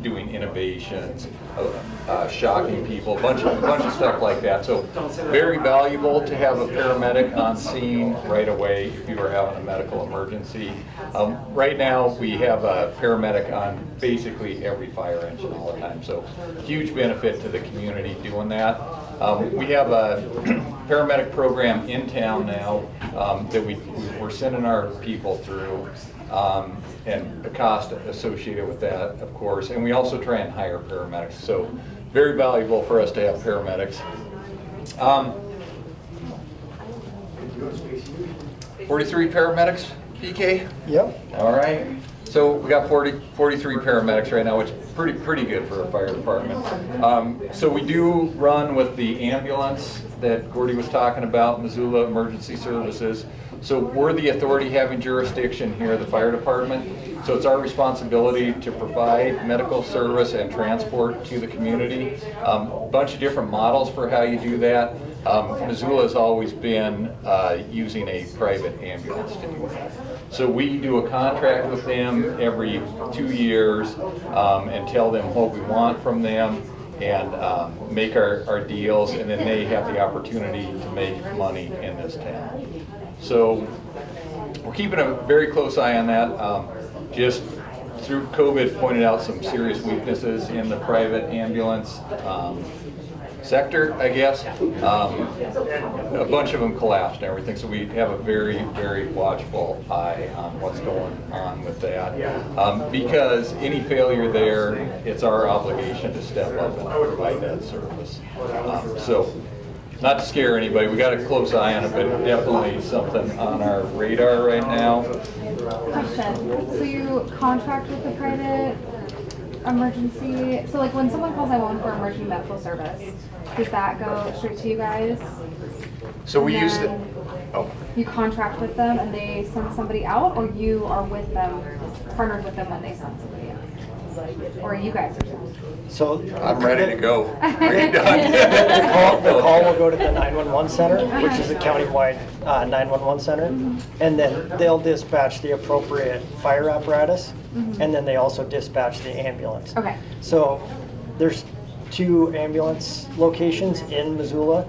doing intubations, shocking people, a bunch of stuff like that. So very valuable to have a paramedic on scene right away if you are having a medical emergency. Right now we have a paramedic on basically every fire engine all the time, so huge benefit to the community doing that. We have a paramedic program in town now that we're sending our people through. And the cost associated with that, of course. And we also try and hire paramedics. So very valuable for us to have paramedics. 43 paramedics, PK? Yep. All right. So we got 43 paramedics right now, which is pretty good for a fire department. So we do run with the ambulance that Gordy was talking about, Missoula Emergency Services. So we're the authority having jurisdiction here, the fire department. So it's our responsibility to provide medical service and transport to the community. A bunch of different models for how you do that. Missoula has always been using a private ambulance to do that. So we do a contract with them every 2 years and tell them what we want from them and make our deals, and then they have the opportunity to make money in this town. So we're keeping a very close eye on that. Just through COVID pointed out some serious weaknesses in the private ambulance sector, I guess. A bunch of them collapsed and everything, so we have a very watchful eye on what's going on with that. Because any failure there, it's our obligation to step up and provide that service. So, not to scare anybody, we got a close eye on it, but definitely something on our radar right now. Question, so you contract with the private emergency, so like when someone calls 911 for emergency medical service, does that go straight to you guys? So we use the, You contract with them and they send somebody out, or you are with them, partnered with them when they send somebody out? Or you guys are doing? So I'm ready to go. Are you done? The call will go to the 911 center, which is a countywide 911 center, and then they'll dispatch the appropriate fire apparatus, and then they also dispatch the ambulance. Okay. So there's 2 ambulance locations in Missoula,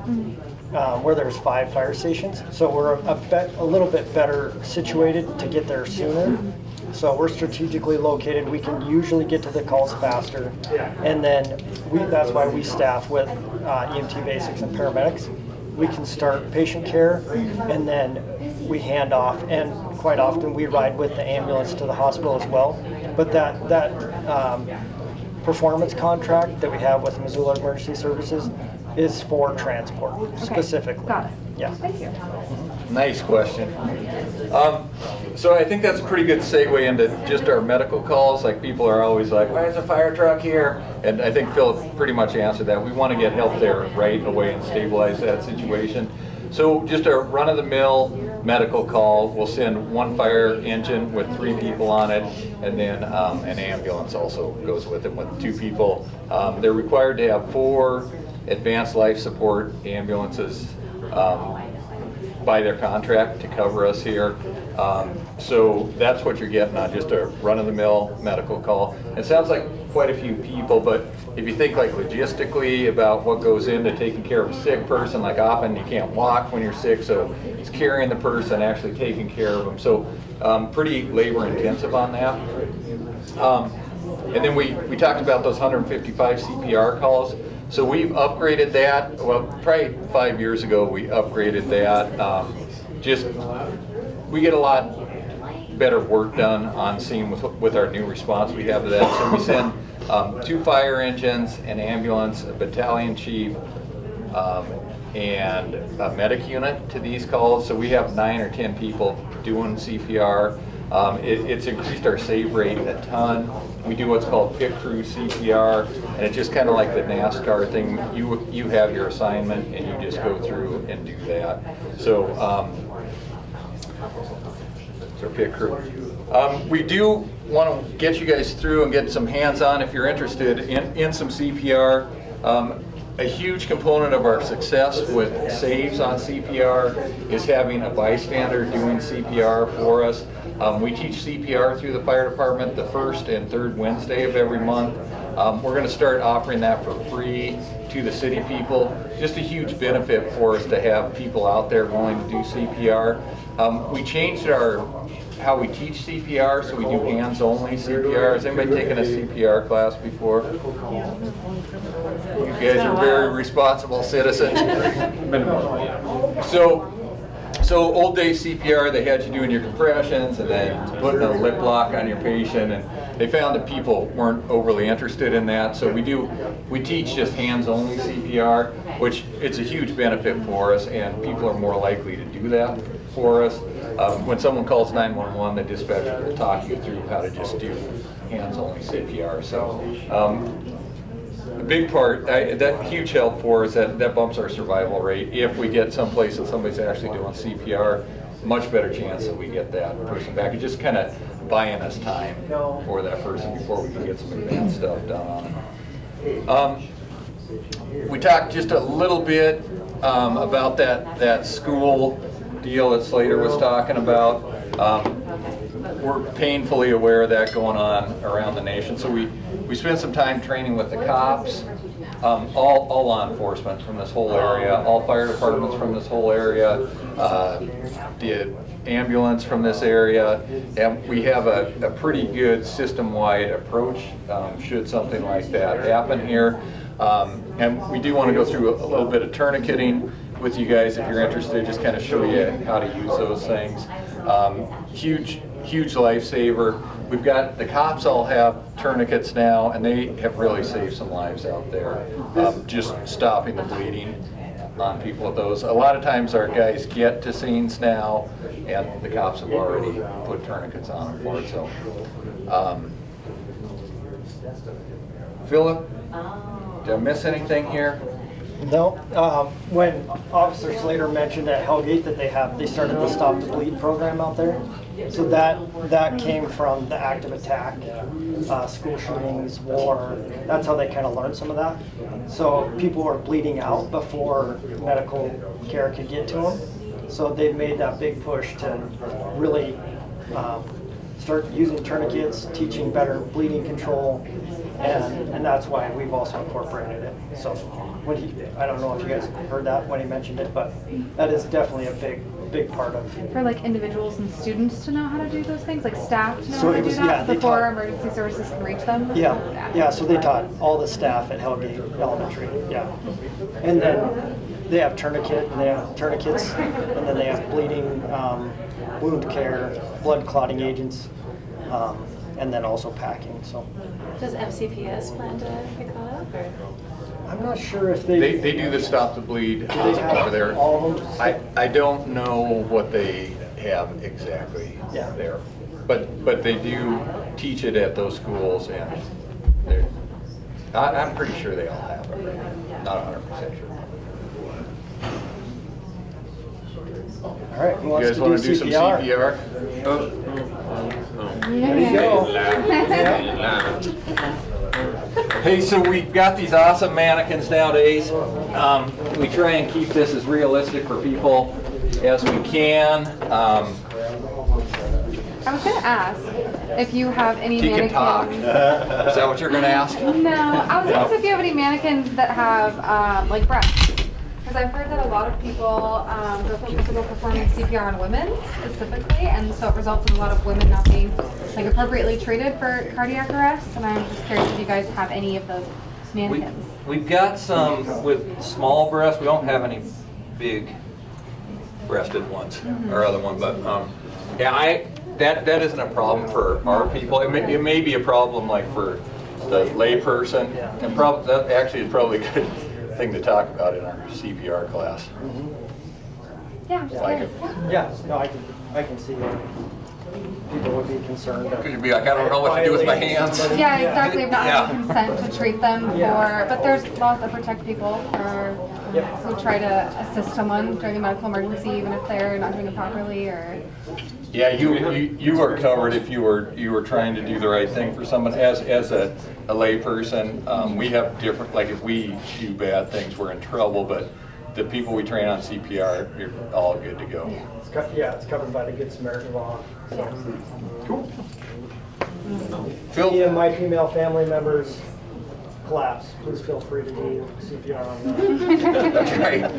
where there's 5 fire stations. So we're a little bit better situated to get there sooner. So we're strategically located. We can usually get to the calls faster. And then that's why we staff with EMT basics and paramedics. We can start patient care and then we hand off. And quite often we ride with the ambulance to the hospital as well. But that performance contract that we have with Missoula Emergency Services is for transport specifically. Got it. Yeah. Thank you. Nice question. So I think that's a pretty good segue into just our medical calls. Like people are always like, why is a fire truck here? And I think Phil pretty much answered that. We want to get help there right away and stabilize that situation. So just a run-of-the-mill medical call, we'll send 1 fire engine with 3 people on it, and then an ambulance also goes with it with 2 people. They're required to have 4 advanced life support ambulances by their contract to cover us here. So that's what you're getting on just a run-of-the-mill medical call. It sounds like quite a few people, but if you think like logistically about what goes into taking care of a sick person, like often you can't walk when you're sick, so he's carrying the person, actually taking care of them. So pretty labor intensive on that. And then we talked about those 155 CPR calls. So we've upgraded that, well, probably 5 years ago we upgraded that. We get a lot better work done on scene with our new response we have to that. So we send 2 fire engines, an ambulance, a battalion chief, and a medic unit to these calls. So we have 9 or 10 people doing CPR. It's increased our save rate a ton. We do what's called pit crew CPR, and it's just kind of like the NASCAR thing. You have your assignment, and you just go through and do that. So, pit crew. We do want to get you guys through and get some hands-on if you're interested in some CPR. A huge component of our success with saves on CPR is having a bystander doing CPR for us. We teach CPR through the fire department the 1st and 3rd Wednesday of every month. We're going to start offering that for free to the city people. Just a huge benefit for us to have people out there willing to do CPR. We changed how we teach CPR, so we do hands-only CPR. Has anybody taken a CPR class before? You guys are very responsible citizens. So old day CPR, they had you doing your compressions and then putting a lip lock on your patient, and they found that people weren't overly interested in that. So we teach just hands-only CPR, which it's a huge benefit for us, and people are more likely to do that for us. When someone calls 911, the dispatcher will talk you through how to just do hands-only CPR. So a big part, that huge help for us, that bumps our survival rate. If we get someplace that somebody's actually doing CPR, much better chance that we get that person back. It's just kind of buying us time for that person before we can get some advanced stuff done on it. We talked just a little bit about that school deal that Slater was talking about. We're painfully aware of that going on around the nation. So we spent some time training with the cops, all law enforcement from this whole area, all fire departments from this whole area, the ambulance from this area, and we have a pretty good system-wide approach should something like that happen here. And we do want to go through a little bit of tourniqueting with you guys if you're interested, just kind of show you how to use those things. Huge lifesaver. We've got, the cops all have tourniquets now, and they have really saved some lives out there, just stopping the bleeding on people with those. A lot of times our guys get to scenes now, and the cops have already put tourniquets on them for it. So, Philip, did I miss anything here? No. When Officer Slater mentioned at Hellgate that they started the Stop the Bleed program out there. So that came from the active attack, school shootings, war. That's how they kind of learned some of that. So people were bleeding out before medical care could get to them. So they've made that big push to really start using tourniquets, teaching better bleeding control, and that's why we've also incorporated it. So I don't know if you guys heard that when he mentioned it, but that is definitely a big part of. For like individuals and students to know how to do those things, like staff to know how to do that before emergency services can reach them? Yeah, so they taught all the staff at Hellgate Elementary, yeah. And then they have tourniquets, and then they have bleeding, wound care, blood clotting agents, and then also packing, so. Does FCPS plan to pick that up, or? I'm not sure if they do the Stop the Bleed over there. All of them? I don't know what they have exactly there, but they do teach it at those schools, and I'm pretty sure they all have it. Not 100% sure. All right, who You wants guys to want do to do some CPR? There you go. Hey, so we've got these awesome mannequins nowadays. We try and keep this as realistic for people as we can. I was going to ask if you have any He can talk. mannequins. Is that what you're going to ask? No, I was going to ask if you have any mannequins that have like breasts. Because I've heard that a lot of people go through physical performing CPR on women specifically, and so it results in a lot of women not being like appropriately treated for cardiac arrest. And I'm just curious if you guys have any of those mannequins. We've got some with small breasts. We don't have any big breasted ones or other one, but yeah, that isn't a problem for our people. It may be a problem like for the lay person, and that actually is probably a good thing to talk about in our CPR class. Yeah, Yeah, no, I can see that people would be concerned. Because you'd be like, I don't know what to do with my hands. Yeah, exactly. Not Yeah. having consent to treat them for, but there's laws that protect people or who try to assist someone during a medical emergency, even if they're not doing it properly or. Yeah, you are covered if you were trying to do the right thing for someone. As a lay person, we have different, like if we do bad things, we're in trouble, but the people we train on CPR, you're all good to go. It's covered by the Good Samaritan law. So. Cool. Any of my female family members collapse, please feel free to do CPR on them. That's right.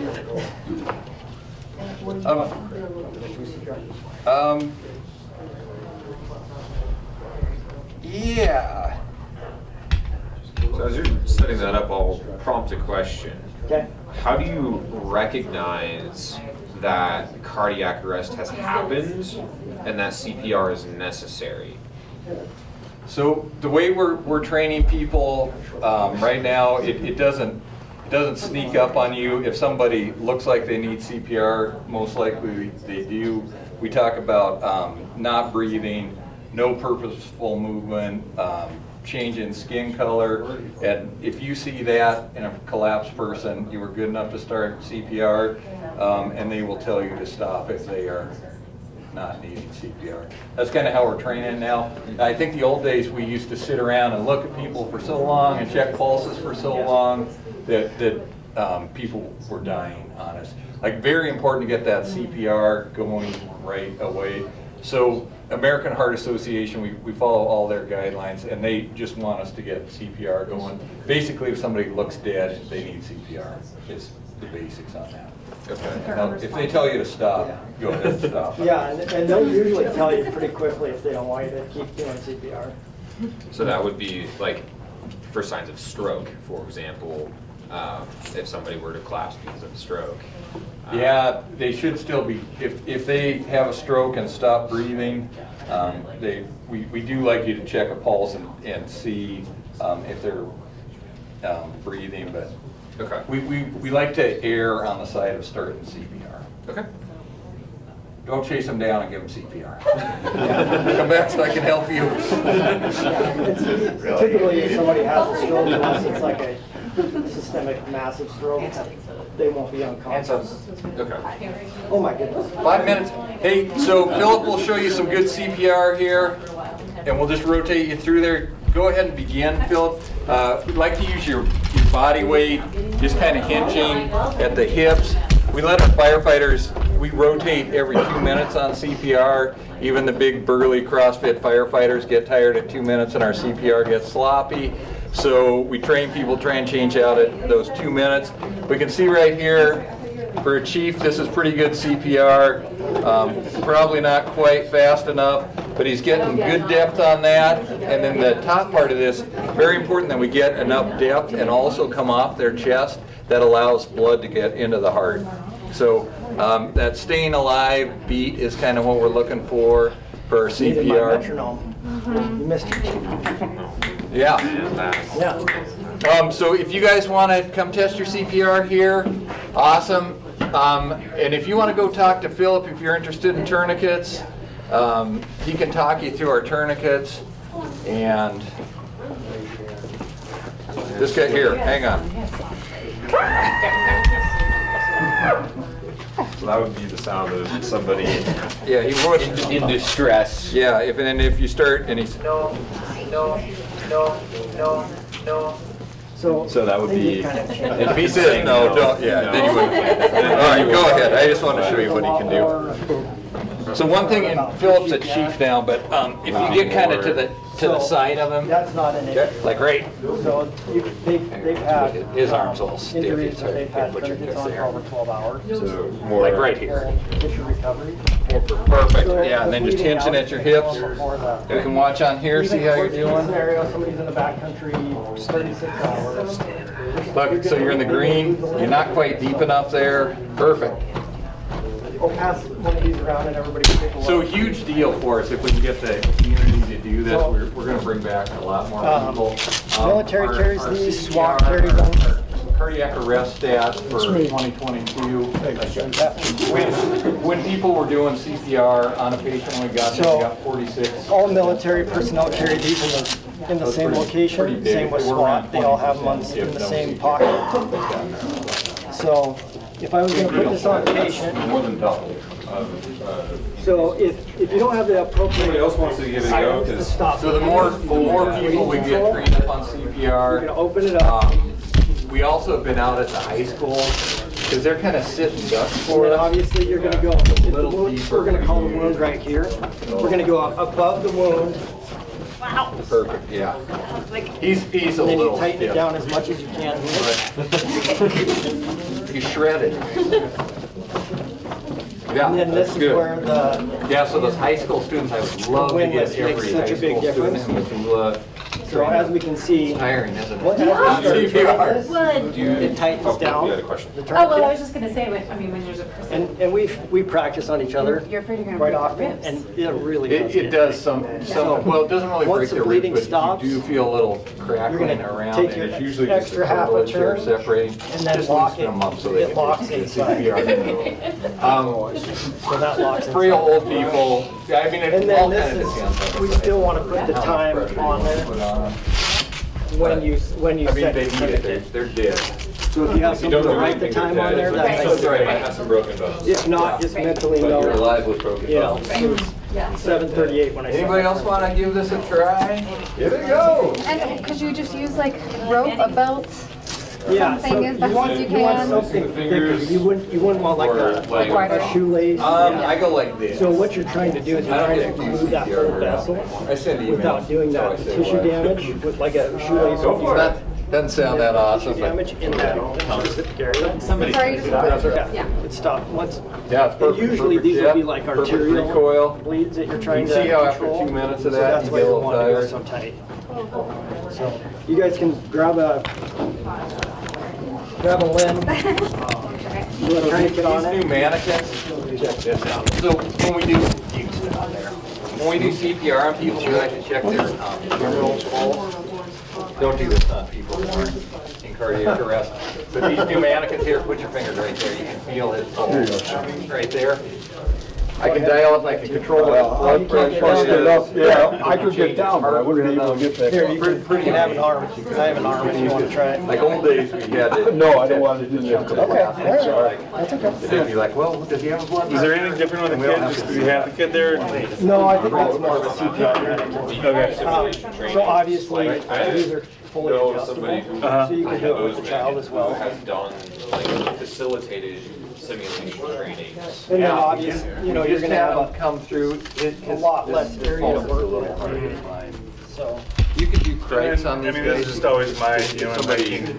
Yeah. So as you're setting that up, I'll prompt a question. Okay. How do you recognize that cardiac arrest has happened and that CPR is necessary? So the way we're training people right now, it doesn't sneak up on you. If somebody looks like they need CPR, most likely they do. We talk about not breathing, no purposeful movement, change in skin color, and if you see that in a collapsed person, you were good enough to start CPR, and they will tell you to stop if they are not needing CPR. That's kind of how we're training now. I think the old days we used to sit around and look at people for so long and check pulses for so long that people were dying on us. Like, very important to get that CPR going right away. So American Heart Association, we follow all their guidelines, and they just want us to get CPR going. Basically, if somebody looks dead, they need CPR. It's the basics on that. Okay. Now, if they tell you to stop, go ahead and stop. Yeah, and they'll usually tell you pretty quickly if they don't want you to keep doing CPR. So that would be like for signs of stroke, for example, if somebody were to collapse because of a stroke. Yeah, they should still be, if they have a stroke and stop breathing, we do like you to check a pulse and see if they're breathing, but okay. we like to err on the side of starting CPR. Okay. Don't chase them down and give them CPR. Come back so I can help you. Typically, if somebody has a stroke, unless it's like a systemic massive stroke, they won't be unconscious. Okay. Oh my goodness. 5 minutes. Hey, so Philip will show you some good CPR here, and we'll just rotate you through there. Go ahead and begin, Philip. We'd like to use your body weight, just kind of hinging at the hips. We let our firefighters, we rotate every 2 minutes on CPR. Even the big burly CrossFit firefighters get tired at 2 minutes and our CPR gets sloppy. So we train people, try and change out at those 2 minutes. We can see right here, for a chief, this is pretty good CPR. Probably not quite fast enough, but he's getting good depth on that. And then the top part of this, very important that we get enough depth and also come off their chest. That allows blood to get into the heart. So that staying alive beat is kind of what we're looking for our CPR. You missed it. Yeah. Yeah. So if you guys want to come test your CPR here, awesome. And if you want to go talk to Philip, if you're interested in tourniquets, he can talk you through our tourniquets. And this guy here, hang on. So that would be the sound of somebody Yeah, he would. in distress. Yeah, if you start and he's. No. So that would be. If he says no, don't, yeah, then you wouldn't. All right, go ahead. I just want to show you what he can do. So one thing, and Philip's a chief now, but if you get kind of to the side of him, That's not an issue. like right, So they've had his arms all stiff. injuries It's that hard they've to had put your tourniquets fist on for there. over 12 hours. So more like right here. Tissue recovery. Perfect. So Yeah, and then just bleeding tension out at your hips. before the- You can watch on here, see how you're Even doing. scenario, somebody's in the backcountry, 36 hours. Look, so you're in the green. You're not quite deep enough there. Perfect. Go pass one of these around and everybody can take a look. So huge deal for us if we can get the community to do this. We're going to bring back a lot more people. Military carries our these, CPR, SWAT carries them. our cardiac arrest stats for 2022. When people were doing CPR on a patient, we got 46. All military personnel carry these in the same location, same with SWAT. They all have them in the same pocket. So if I was going to put this on a patient, More than double. so if you don't have the appropriate Somebody else wants to give it a go, items to 'cause- stop, So the more people we get trained up on CPR, you're going to open it up. we also have been out at the high school because they're kind of sitting ducks And for then us. obviously you're going to go, if the wound, we're going to call the wound right here. We're going to go above the wound. Perfect, yeah. He's a And then you little tighten it stiff. down as much as you can. He's shredded. Yeah, And then this that's is good. where the Yeah, so those high school students, I would love to wind get makes every such high a big school student difference. in Missoula. So as we can see, Tiring, isn't what it? CPR. it tightens down. You had a question. the Oh, well, I tourniquet. was just gonna say, I mean, when there's a person. And we practice on each other You're afraid you're gonna quite break often, their ribs. and it really does. It does some, well, it doesn't really Once break the the ribs, bleeding but stops, you do feel a little crackling gonna around, take and your it's usually just extra the half a cartilage there turn separating. and then Just lock loosen it. them up so they It can locks get inside. CPR. So that locks Frail inside. old people, I mean, it And all then kind of this depends. is, we still want to put the how much time pressure you on wanna there put on them. when you I mean, set they the need it, tourniquet. they're dead. So if you have something to write the time on there, that's So sorry, I might have some broken bones. if not, just mentally But you're know, alive with broken you know, bones. it was 7:38 when I. Anybody else want to give this a try? Give it a go. And could you just use like rope, a belt, Yeah, so something as best as you you want can? something thicker. You wouldn't want like a Wider. shoelace. I go like this. So what you're trying to do is you're I don't trying to think remove that CPR whole vessel I send emails. without doing so I that say tissue what? damage with like a shoelace. Go for it. Doesn't sound that awesome, Tissue but damage in that specific area. Sorry, just- Yeah, it stopped once. yeah, it's And perfect. usually perfect these will depth, be like perfect arterial recoil. bleeds that you're You trying can to see how after control. 2 minutes So of that, that's you why get a you little want to go tired. so tight. So you guys can grab a limb. You want to try to get on These it? new mannequins, check this out. So when we do, you can sit on there. When we do CPR on people, we like to check their femoral pulse. Don't do this on people who aren't in cardiac arrest. But these new mannequins here, put your fingers right there. You can feel his pulse right there. I can dial it, I can control his blood pressure. Yeah, I could get down, but I wouldn't be able to get back. Here, you can have an arm. I have an arm if you want to try it. Like old days, we had to. No, I don't want to do that. Okay, all right. That's okay. They'd be like, well, does he have a blood pressure? Is there anything different with the kid? Just do you have the kid there? No, I think that's more of a CPR mannequin. Okay. So obviously, these are fully Know adjustable, somebody who so you can do it with the child as well. has done like facilitated simulation trainings. And then obviously, you know, you're gonna have come through. a lot less area to work with. So, You could do cranks on I these mean, guys. this is just always my, you know, Somebody-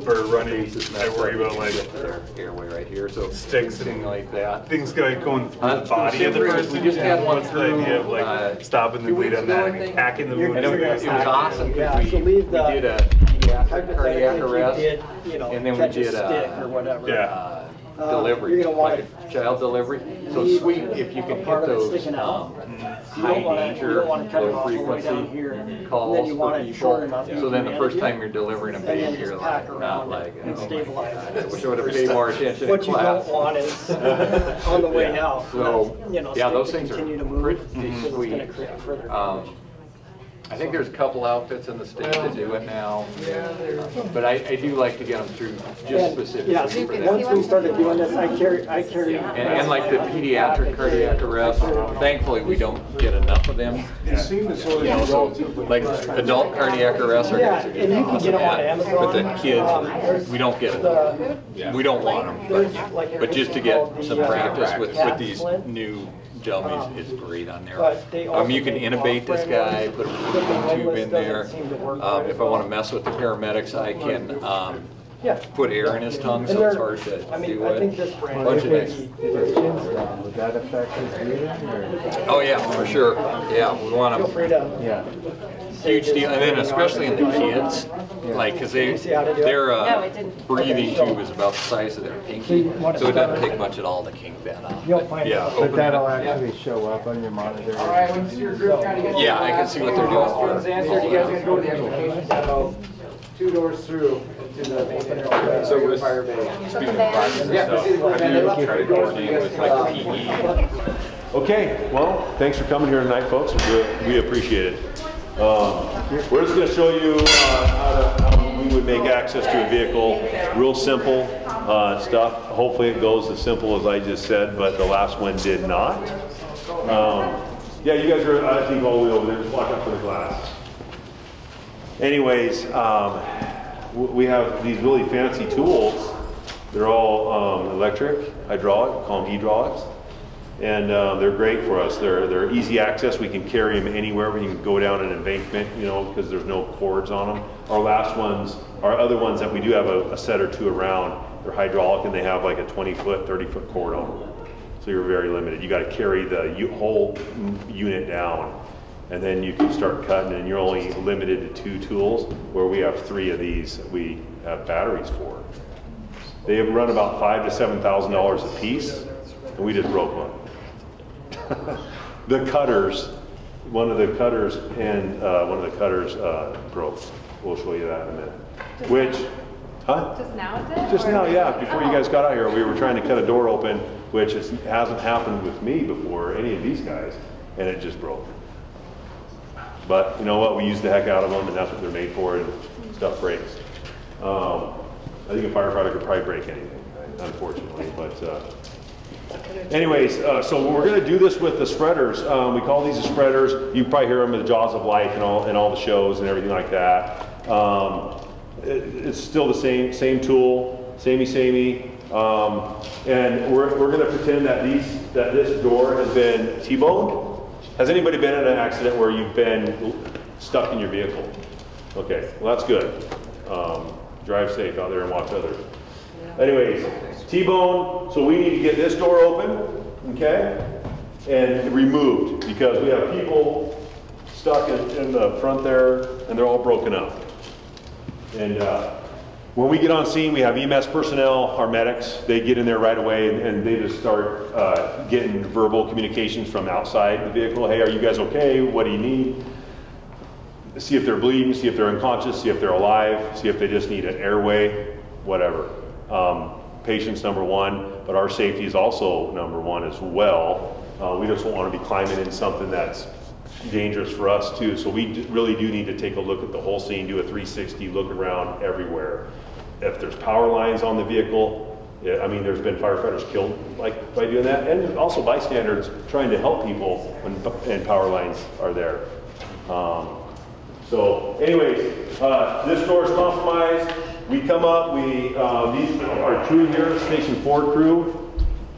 for running, I worry about like Their airway right here, so sticks thing and like that. things going through the Uh, body of the we person. just had one What's the idea of through, like stopping the 2 bleed weeks on that, ago, I think. hacking the You're wound? And it was awesome Yeah, because so we leave the- did a pediatric cardiac hypothetically, if arrest, you did, you know, and then we catch a did stick or whatever. Yeah. delivery, you're gonna want like a child delivery. So leave sweet if you can part hit of it those sticking out. You high don't want to danger, cut it low off all the way down frequency here. And then calls you for want it short people. enough. So then the first time you're delivering a and then baby, just you're pack like, around not it like, and oh my stabilize God, it. I wish I would have paid more attention in What you class. don't want is on the way out. So, you know, yeah, stick those to things continue are to move pretty because it's going to sweet. create further. I think there's a couple outfits in the state that do it now. But I do like to get them through just specifically for that. Once we started doing this, I carry. And like the pediatric cardiac arrest, thankfully we don't get enough of them. You know, so like adult cardiac arrest are Yeah, and you can get them on Amazon. but the kids, we don't get them. We don't want them. But just to get some practice with these new dummies, it's great on there. You can intubate this guy, put a tube in there. If I want to mess with the paramedics, I can put air in his tongue, so it's hard to do it. Bunch of nice. Would that affect his breathing? Oh yeah, for sure. Yeah, we want them. Huge deal, and then especially in the kids, like because their breathing tube is about the size of their pinky, so it doesn't take much at all to kink that off. But that'll actually show up on your monitor. All right, once your group kind of gets yeah, I can see what they're doing. questions answered, you guys are gonna go to the extrication cell, 2 doors through to the main fire bay. Speaking of classes and stuff, have you tried to coordinate with like PE? Okay, well, thanks for coming here tonight, folks. We appreciate it. We're just going to show you how we would make access to a vehicle. Real simple stuff. Hopefully it goes as simple as I just said, but the last one did not. Yeah, you guys are, I think, all the way over there. Just walk up to the glass. Anyways, we have these really fancy tools. They're all electric, hydraulic, call them hydraulics. And they're great for us. They're easy access. We can carry them anywhere. We can go down an embankment, you know, because there's no cords on them. Our other ones that we do have a set or two around, they're hydraulic and they have like a 20-foot, 30-foot cord on them. So you're very limited. You got to carry the whole unit down, and then you can start cutting. And you're only limited to 2 tools, where we have 3 of these that we have batteries for. They run about $5,000 to $7,000 a piece, and we just broke one. The cutters, one of the cutters broke. We'll show you that in a minute. Just now it did? Just now, yeah. Before you guys got out here, we were trying to cut a door open, which hasn't happened with me before, any of these guys, and it just broke. But you know what? We use the heck out of them, and that's what they're made for, and stuff breaks. I think a firefighter could probably break anything, unfortunately, but. Anyways, so we're going to do this with the spreaders. We call these the spreaders. You probably hear them in the Jaws of Life and all the shows and everything like that. It's still the same tool, samey. And we're going to pretend that this door has been T-boned. Has anybody been in an accident where you've been stuck in your vehicle? Okay, well that's good. Drive safe out there and watch others. Anyways, T-bone, so we need to get this door open, okay, and removed, because we have people stuck in the front there, and they're all broken up. And when we get on scene, we have EMS personnel, our medics, they get in there right away, and they just start getting verbal communications from outside the vehicle. Hey, are you guys okay? What do you need? See if they're bleeding, see if they're unconscious, see if they're alive, see if they just need an airway, whatever. Patient's number 1, but our safety is also number 1 as well. We just don't want to be climbing in something that's dangerous for us too. So we really do need to take a look at the whole scene, do a 360, look around everywhere. If there's power lines on the vehicle, I mean, there's been firefighters killed by doing that, and also bystanders trying to help people when power lines are there. So anyways, this door is compromised. We come up, these are crew here, Station 4 crew,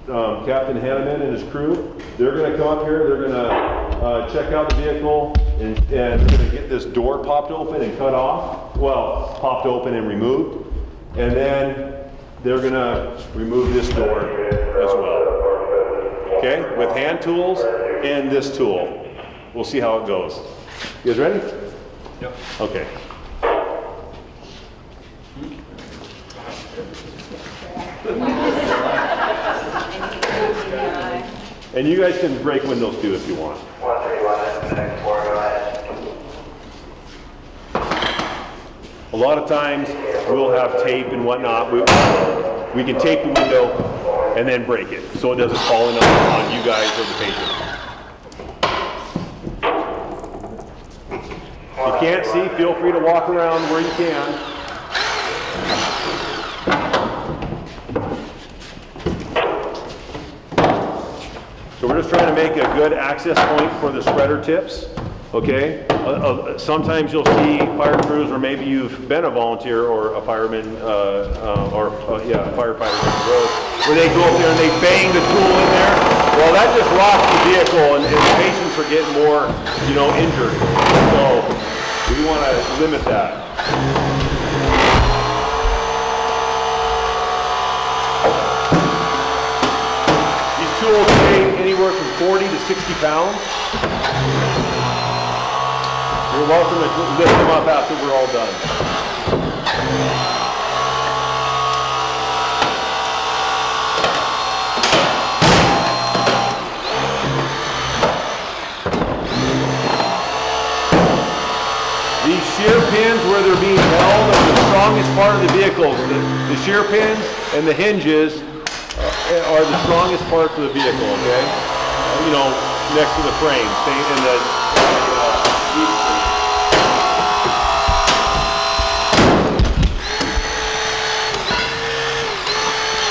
Captain Hanneman and his crew. They're gonna come up here, they're gonna check out the vehicle, and they're gonna get this door popped open and cut off. Well, popped open and removed. And then they're gonna remove this door as well. Okay, with hand tools and this tool. We'll see how it goes. You guys ready? Yep. Okay. And you guys can break windows too if you want. A lot of times we'll have tape and whatnot. We can tape the window and then break it so it doesn't fall in on you guys or the patient. you can't see, feel free to walk around where you can. So we're just trying to make a good access point for the spreader tips, okay? Sometimes you'll see fire crews, or maybe you've been a volunteer or a fireman, yeah, a firefighter on the road, where they go up there and they bang the tool in there. Well, that just rocks the vehicle, and the patients are getting more, you know, injured. So we want to limit that. Tools weigh anywhere from 40 to 60 pounds. You're welcome to lift them up after we're all done. These shear pins, where they're being held, are the strongest part of the vehicle. The shear pins and the hinges are the strongest parts of the vehicle, okay? You know, next to the frame, in the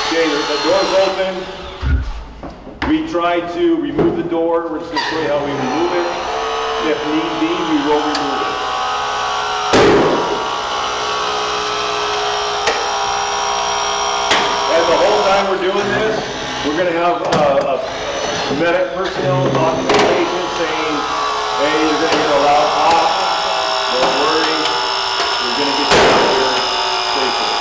okay, the door's open. We try to remove the door. We're just going to show you how we remove it. If need be, we will remove it. The whole time we're doing this, we're going to have medic personnel talking to the patient saying, hey, you're going to get a loud pop, don't worry, we're going to get you out of here safely.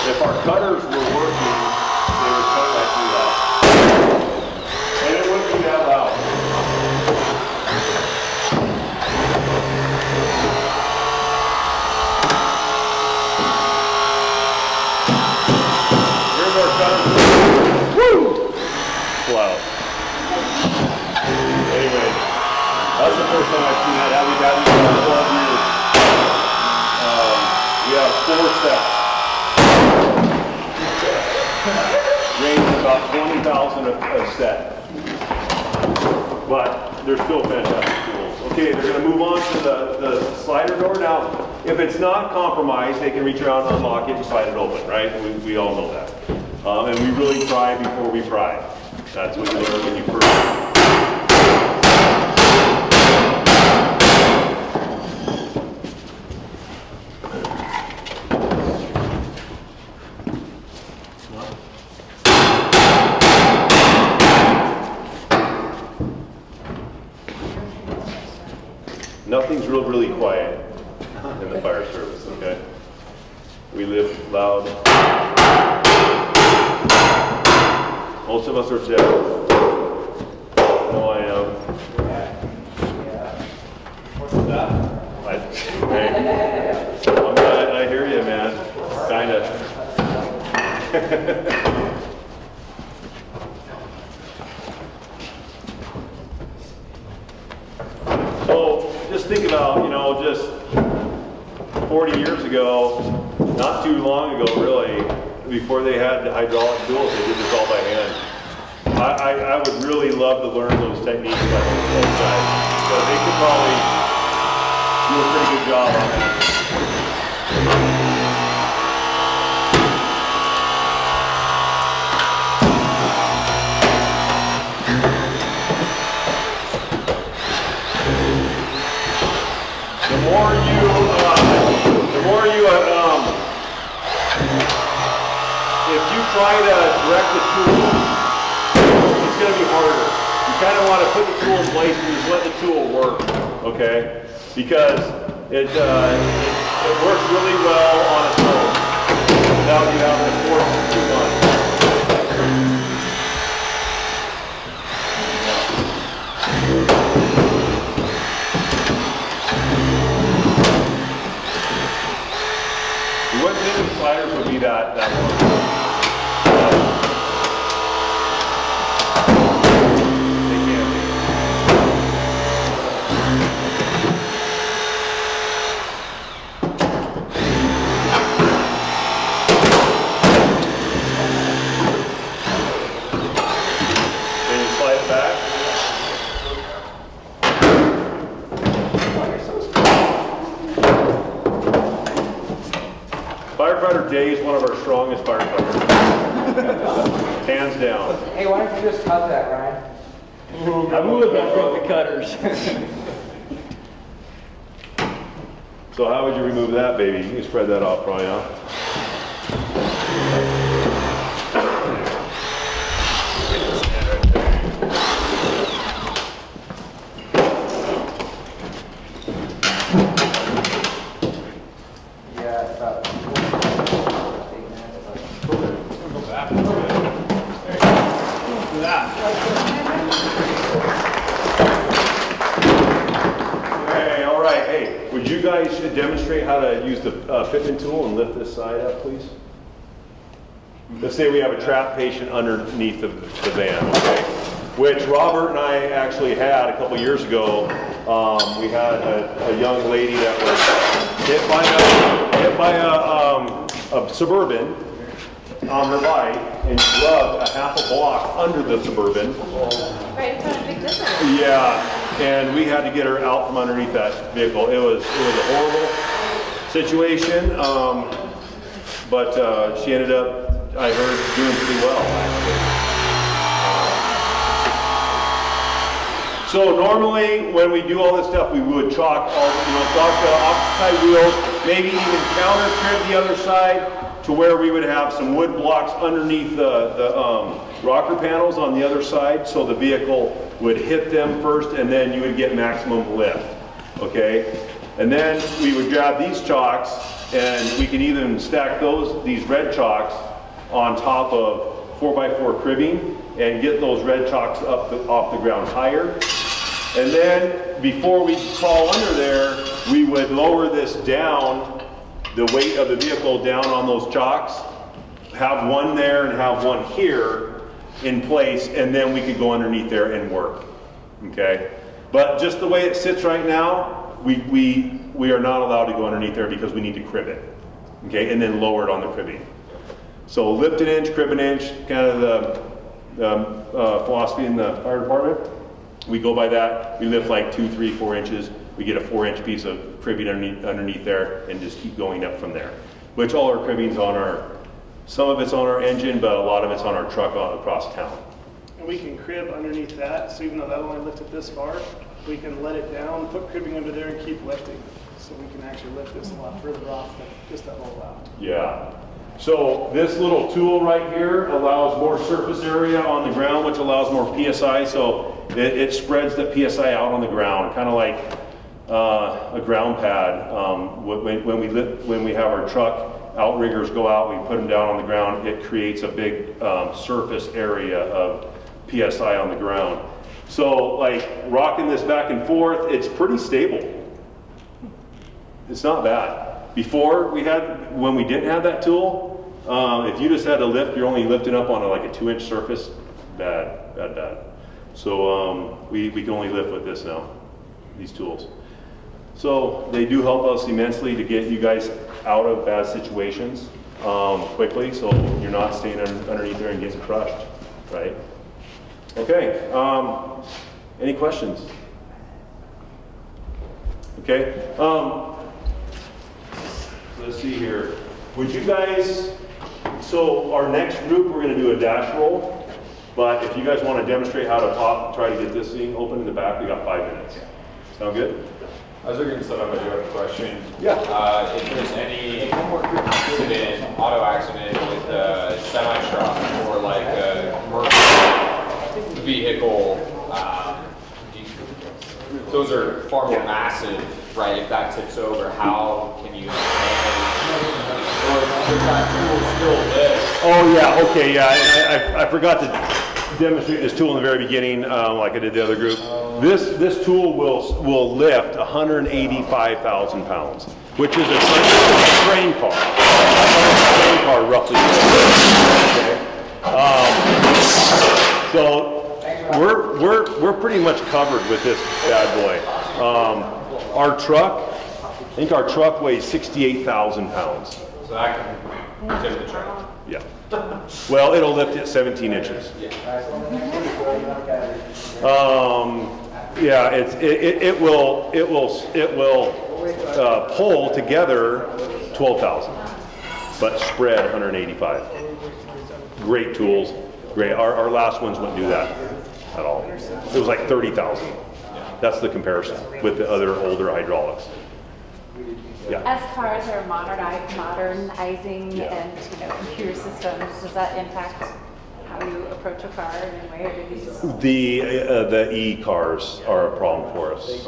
If our cutters were working, they would cut right through that. And it wouldn't be that loud. Here's our cutter. Woo! Loud. Anyway, that's the first time I've seen that. We've had these for 12 years. We have 4 steps. Range about 20,000 a set, but they're still fantastic tools. Okay, they're going to move on to the slider door. Now, if it's not compromised, they can reach around, unlock it, and slide it open, right? We all know that. And we really try before we pry. That's what you learn when you first. Nothing's really quiet in the fire service, okay? We live loud. Most of us are deaf. No, I am. What's that? I hear you, man. Kinda. So just think about, you know, just 40 years ago, not too long ago really, before they had the hydraulic tools, they did this all by hand. I would really love to learn those techniques by those guys, because they could probably do a pretty good job on that. The more you, if you try to direct the tool, it's going to be harder. You kind of want to put the tool in place and just let the tool work, okay? Because it works really well on its own without you having to force it too much. You wouldn't think the sliders would be that long. They can be. Firefighter Dave is one of our strongest firefighters. Hands down. Hey, why don't you just cut that, Ryan? I would, but I broke the cutters. So how would you remove that, baby? You can spread that off, probably, huh? Would you guys demonstrate how to use the Pittman tool and lift this side up, please? Let's say we have a trapped patient underneath the van, okay? Which Robert and I actually had a couple years ago. We had a young lady that was hit by a Suburban on her bike and rubbed a half a block under the Suburban. Right, it's a big difference. Yeah, and we had to get her out from underneath that vehicle. It was a horrible situation, but she ended up, I heard, doing pretty well, actually. So normally, when we do all this stuff, we would chalk the opposite side wheels, maybe even counter crib the other side, to where we would have some wood blocks underneath the rocker panels on the other side, so the vehicle would hit them first, and then you would get maximum lift, okay? And then we would grab these chocks, and we could even stack these red chocks on top of 4x4 cribbing, and get those red chocks up off the ground higher. And then, before we fall under there, we would lower this down, the weight of the vehicle down on those chocks, have one there and have one here in place, and then we could go underneath there and work, okay? But just the way it sits right now, we are not allowed to go underneath there because we need to crib it, okay? And then lower it on the cribbing. So lift an inch, crib an inch, kind of the philosophy in the fire department. We go by that, we lift like 2, 3, 4 inches, we get a 4-inch piece of cribbing underneath there and just keep going up from there. Which all our cribbing's on some of it's on our engine, but a lot of it's on our truck across town. And we can crib underneath that, so even though that only lifted this far, we can let it down, put cribbing under there and keep lifting. So we can actually lift this a lot further off than just that little out. Yeah. So this little tool right here allows more surface area on the ground, which allows more PSI, so it spreads the PSI out on the ground, kind of like a ground pad. When we have our truck outriggers go out, we put them down on the ground, it creates a big surface area of PSI on the ground. So like rocking this back and forth, it's pretty stable. It's not bad. Before when we didn't have that tool, if you just had to lift, you're only lifting up on like a 2-inch surface, bad. So we can only lift with this now, these tools. So they do help us immensely to get you guys out of bad situations quickly, so you're not staying underneath there and getting crushed, right? Okay, any questions? Okay, let's see here. Would you guys, so our next group, we're gonna do a dash roll, but if you guys want to demonstrate how to try to get this thing open in the back, we got 5 minutes. Sound good? I was looking to set up a direct question. Yeah. If there's any accident, auto accident with a semi-truck or like a commercial vehicle, those are far more massive, right? If that tips over, how can you manage? Or does that tool still live? Oh yeah, okay, yeah. I forgot to demonstrate this tool in the very beginning, like I did the other group. This tool will lift 185,000 pounds, which is a train car. A train car, roughly. Okay. So we're pretty much covered with this bad boy. Our truck, I think our truck weighs 68,000 pounds. So that can tip the train. Yeah. Well, it'll lift it 17 inches. Yeah, it will pull together 12,000. but spread 185. Great tools, great. Our last ones wouldn't do that at all. It was like 30,000. That's the comparison with the other older hydraulics. Yeah. As cars are modernizing and computer systems, does that impact how you approach a car in any way, or do these? The e-cars are a problem for us,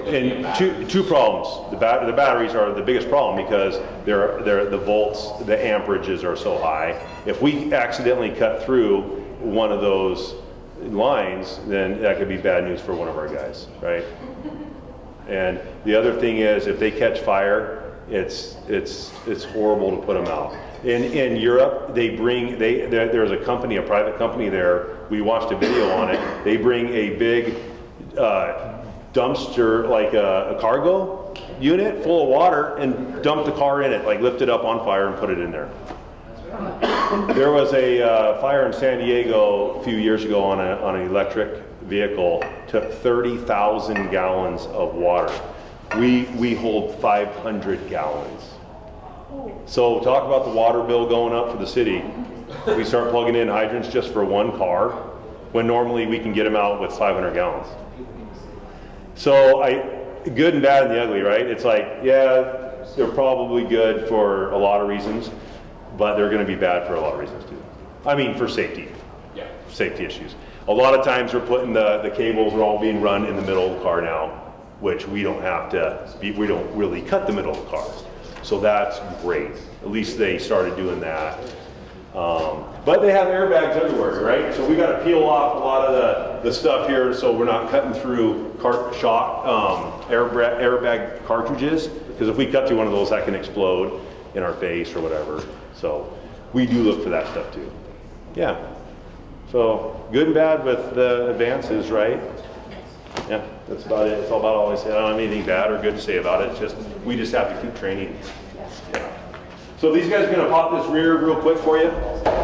and two problems. The batteries are the biggest problem because they're the volts, the amperages are so high. If we accidentally cut through one of those lines, then that could be bad news for one of our guys, right? And the other thing is, if they catch fire, it's horrible to put them out. In Europe, there's a company, a private company there. We watched a video on it. They bring a big dumpster, like a cargo unit full of water, and dump the car in it, like lift it up on fire and put it in there. There was a fire in San Diego a few years ago on an electric vehicle. Took 30,000 gallons of water. We hold 500 gallons. So talk about the water bill going up for the city. We start plugging in hydrants just for one car, when normally we can get them out with 500 gallons. So good and bad and the ugly, right? It's like, yeah, they're probably good for a lot of reasons, but they're going to be bad for a lot of reasons too. I mean, for safety, safety issues. A lot of times we're putting the cables are all being run in the middle of the car now, which we don't have to, we don't really cut the middle of the car. So that's great. At least they started doing that. But they have airbags everywhere, right? So we got to peel off a lot of the stuff here so we're not cutting through airbag cartridges, because if we cut through one of those, that can explode in our face or whatever. So we do look for that stuff too. Yeah. So good and bad with the advances, right? Yeah, that's about it. It's all about all I say. I don't have anything bad or good to say about it. It's just, we just have to keep training. Yeah. So these guys are going to pop this rear real quick for you,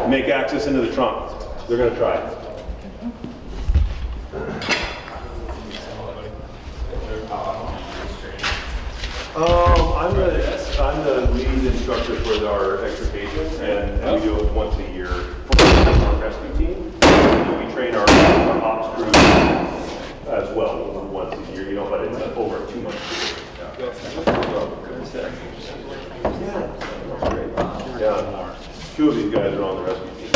make access into the trunk. They're going to try it. I'm the lead instructor for our extrication, and we do it once a year for our rescue team. And we train our ops crew as well once a year, but it's over 2 months. Yeah, 2 of these guys are on the rescue team.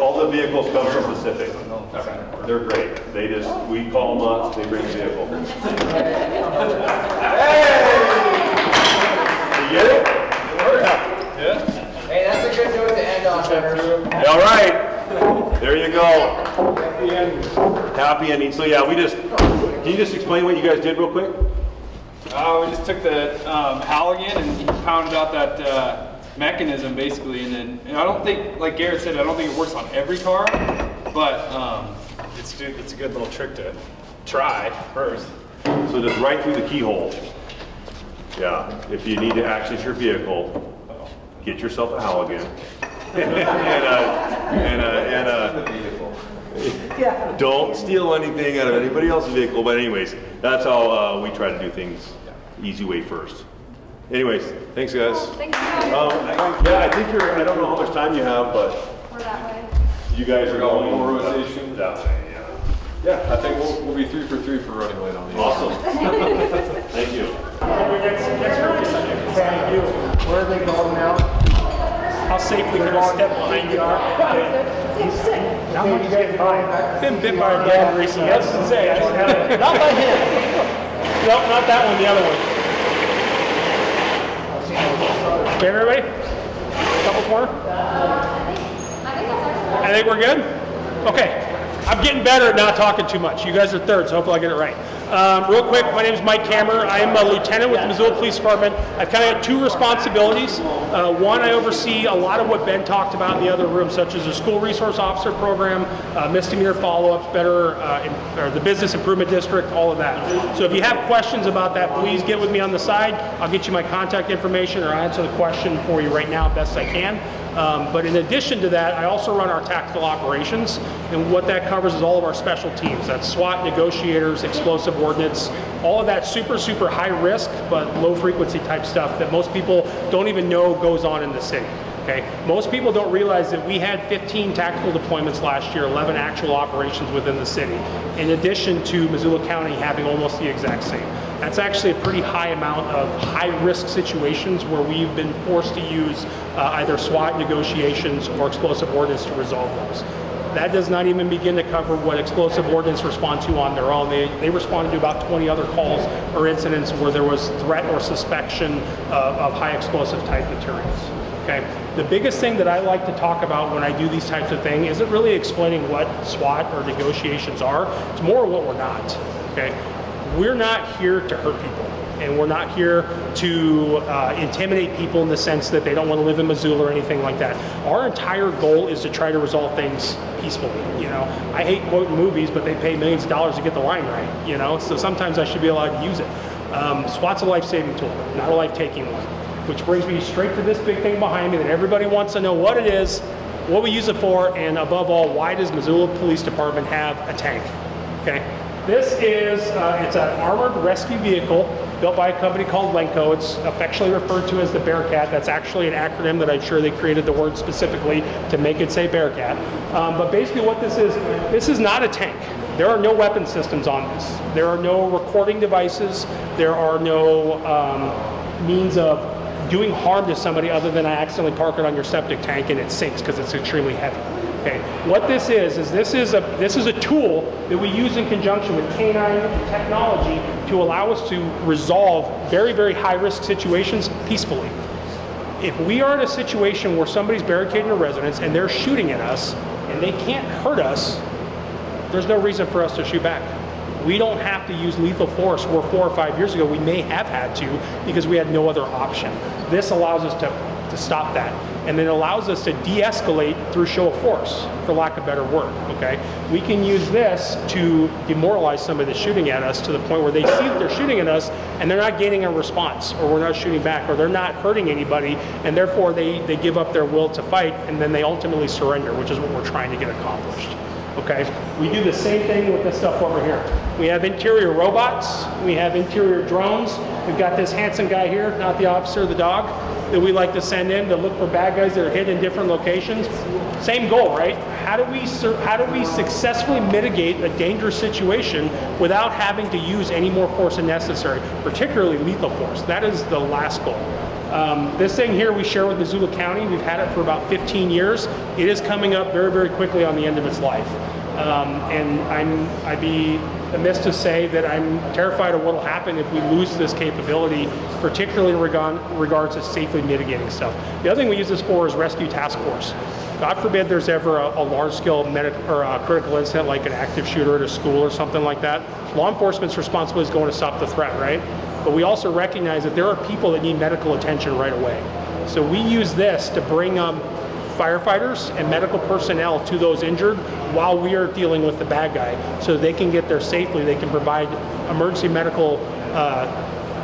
All the vehicles come from Pacific. They're great. We call them up, they bring a vehicle. Hey! You get it? Yeah. Hey, that's a good note to end on, Trevor. All right. There you go. Happy ending. Happy ending. So yeah, can you just explain what you guys did real quick? We just took the Halligan and pounded out that mechanism basically, and I don't think, like Garrett said, I don't think it works on every car, but it's a good little trick to try first. So just right through the keyhole. Yeah, if you need to access your vehicle, get yourself a Halligan and don't steal anything out of anybody else's vehicle. But anyways, that's how we try to do things. Easy way first. Anyways, thanks guys. Thank you. Yeah, I think I don't know how much time you have, but We're that way. You guys are going motorization that way. Yeah, I think we'll be 3 for 3 for running late on these. Awesome. Thank you. Thank you. Where are they going now? How safely can I step behind you? Not much getting by. Been bit by a dog recently. That's to say, not by him. Nope, not that one, the other one. Okay, everybody? Couple corner? I think we're good? Okay. I'm getting better at not talking too much. You guys are third, so hopefully I'll get it right. Real quick, my name is Mike Kammer. I'm a lieutenant with the Missoula Police Department. I've kind of got 2 responsibilities. One, I oversee a lot of what Ben talked about in the other room, such as the school resource officer program, misdemeanor follow-ups, or the business improvement district, all of that. So if you have questions about that, please get with me on the side. I'll get you my contact information, or I'll answer the question for you right now best I can. But in addition to that, I also run our tactical operations, and what that covers is all of our special teams. That's SWAT, negotiators, explosive ordnance, all of that super, super high risk, but low frequency type stuff that most people don't even know goes on in the city. Okay. Most people don't realize that we had 15 tactical deployments last year, 11 actual operations within the city, in addition to Missoula County having almost the exact same. That's actually a pretty high amount of high-risk situations where we've been forced to use either SWAT negotiations or explosive ordnance to resolve those. That does not even begin to cover what explosive ordnance respond to on their own. They responded to about 20 other calls or incidents where there was threat or suspicion of high explosive type materials. Okay. The biggest thing that I like to talk about when I do these types of things isn't really explaining what SWAT or negotiations are. It's more what we're not. Okay. We're not here to hurt people, and we're not here to intimidate people in the sense that they don't want to live in Missoula or anything like that. Our entire goal is to try to resolve things peacefully. You know, I hate quoting movies, but they pay millions of dollars to get the line right. You know, so sometimes I should be allowed to use it. SWAT's a life-saving tool, not a life-taking one. Which brings me straight to this big thing behind me that everybody wants to know what it is, what we use it for, and above all, why does Missoula Police Department have a tank? Okay, this is, it's an armored rescue vehicle built by a company called Lenco. It's affectionately referred to as the Bearcat. That's actually an acronym that I'm sure they created the word specifically to make it say Bearcat. But basically what this is not a tank. There are no weapon systems on this. There are no recording devices. There are no means of doing harm to somebody other than I accidentally park it on your septic tank and it sinks because it's extremely heavy. Okay, what this is this is a tool that we use in conjunction with canine technology to allow us to resolve very, very high risk situations peacefully. If we are in a situation where somebody's barricading a residence and they're shooting at us and they can't hurt us, there's no reason for us to shoot back. We don't have to use lethal force where 4 or 5 years ago we may have had to because we had no other option. This allows us to stop that. And then allows us to de-escalate through show of force, for lack of better word, okay? We can use this to demoralize somebody that's shooting at us to the point where they see that they're shooting at us and they're not getting a response, or we're not shooting back, or they're not hurting anybody, and therefore they give up their will to fight, and then they ultimately surrender, which is what we're trying to get accomplished. Okay, we do the same thing with this stuff over here. We have interior robots, we have interior drones. We've got this handsome guy here, not the officer, the dog, that we like to send in to look for bad guys that are hidden in different locations. Same goal, right? How do we successfully mitigate a dangerous situation without having to use any more force than necessary, particularly lethal force? That is the last goal. This thing here we share with Missoula County. We've had it for about 15 years. It is coming up very, very quickly on the end of its life. And I'd be amiss to say that I'm terrified of what will happen if we lose this capability, particularly in regards to safely mitigating stuff. The other thing we use this for is rescue task force. God forbid there's ever a large-scale critical incident like an active shooter at a school or something like that. Law enforcement's responsibility is going to stop the threat, right? But we also recognize that there are people that need medical attention right away. So we use this to bring firefighters and medical personnel to those injured while we are dealing with the bad guy, so they can get there safely. They can provide emergency medical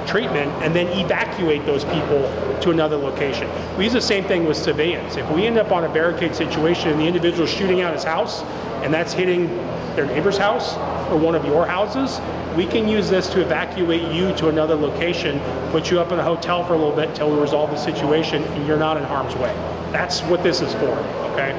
treatment and then evacuate those people to another location. We use the same thing with civilians. If we end up on a barricade situation and the individual is shooting out his house and that's hitting their neighbor's house or one of your houses, we can use this to evacuate you to another location, put you up in a hotel for a little bit until we resolve the situation and you're not in harm's way. That's what this is for, okay?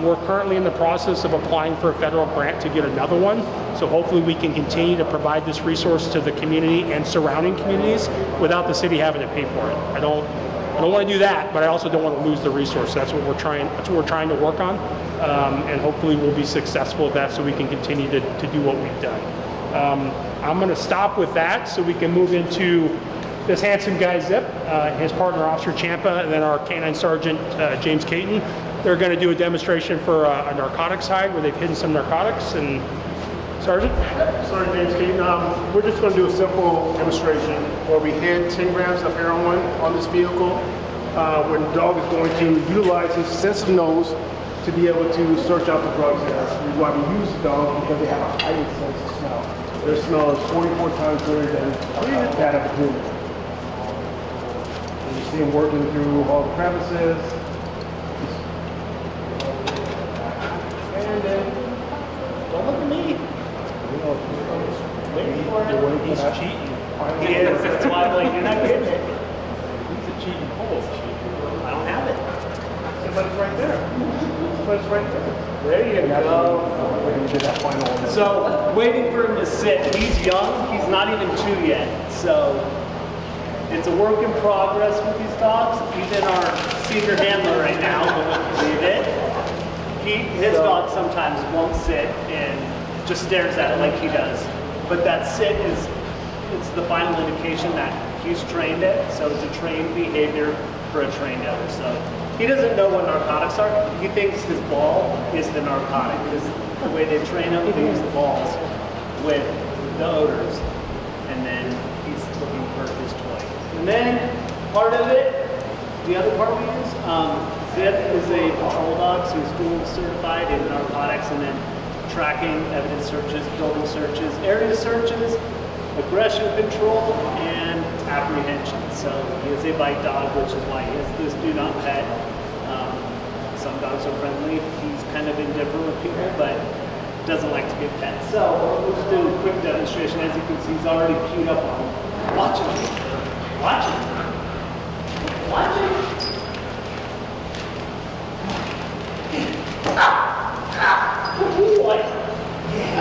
We're currently in the process of applying for a federal grant to get another one, so hopefully we can continue to provide this resource to the community and surrounding communities without the city having to pay for it. I don't want to do that, but I also don't want to lose the resource. That's what we're trying to work on, and hopefully we'll be successful at that so we can continue to do what we've done. I'm going to stop with that so we can move into this handsome guy Zip, his partner Officer Champa, and then our Canine Sergeant James Caton. They're going to do a demonstration for a narcotics hide where they've hidden some narcotics. And Sergeant? Sergeant James Caton, we're just going to do a simple demonstration where we hid 10 grams of heroin on this vehicle, where the dog is going to utilize his sense of nose to be able to search out the drugs in us. Why we use the dog because they have a heightened sense of smell. Their smell is 44 times greater than that of a human. And you see him working through all the crevices, waiting for it. He's cheating. He is. That's why I'm like, you're not getting it. He's a cheating pole. I don't have it. But it's right there. But it's right there. There you go. So, waiting for him to sit. He's young. He's not even 2 yet. So, it's a work in progress with these dogs. He's in our senior handler right now. Believe it. His dog sometimes won't sit and just stares at it like he does. But that sit is, it's the final indication that he's trained it. So it's a trained behavior for a trained owner. So he doesn't know what narcotics are. He thinks his ball is the narcotic because the way they train him, they use the balls with the odors. And then he's looking for his toy. And then part of it, the other part we use, Zip is a patrol dog, so he's dual certified in narcotics and then tracking, evidence searches, building searches, area searches, aggression control, and apprehension. So he is a bite dog, which is why he has this do not pet. Some dogs are friendly. He's kind of indifferent with people, but doesn't like to get pet. So we'll just do a quick demonstration. As you can see, he's already queued up on him. Watch him. Watch him. Watch him.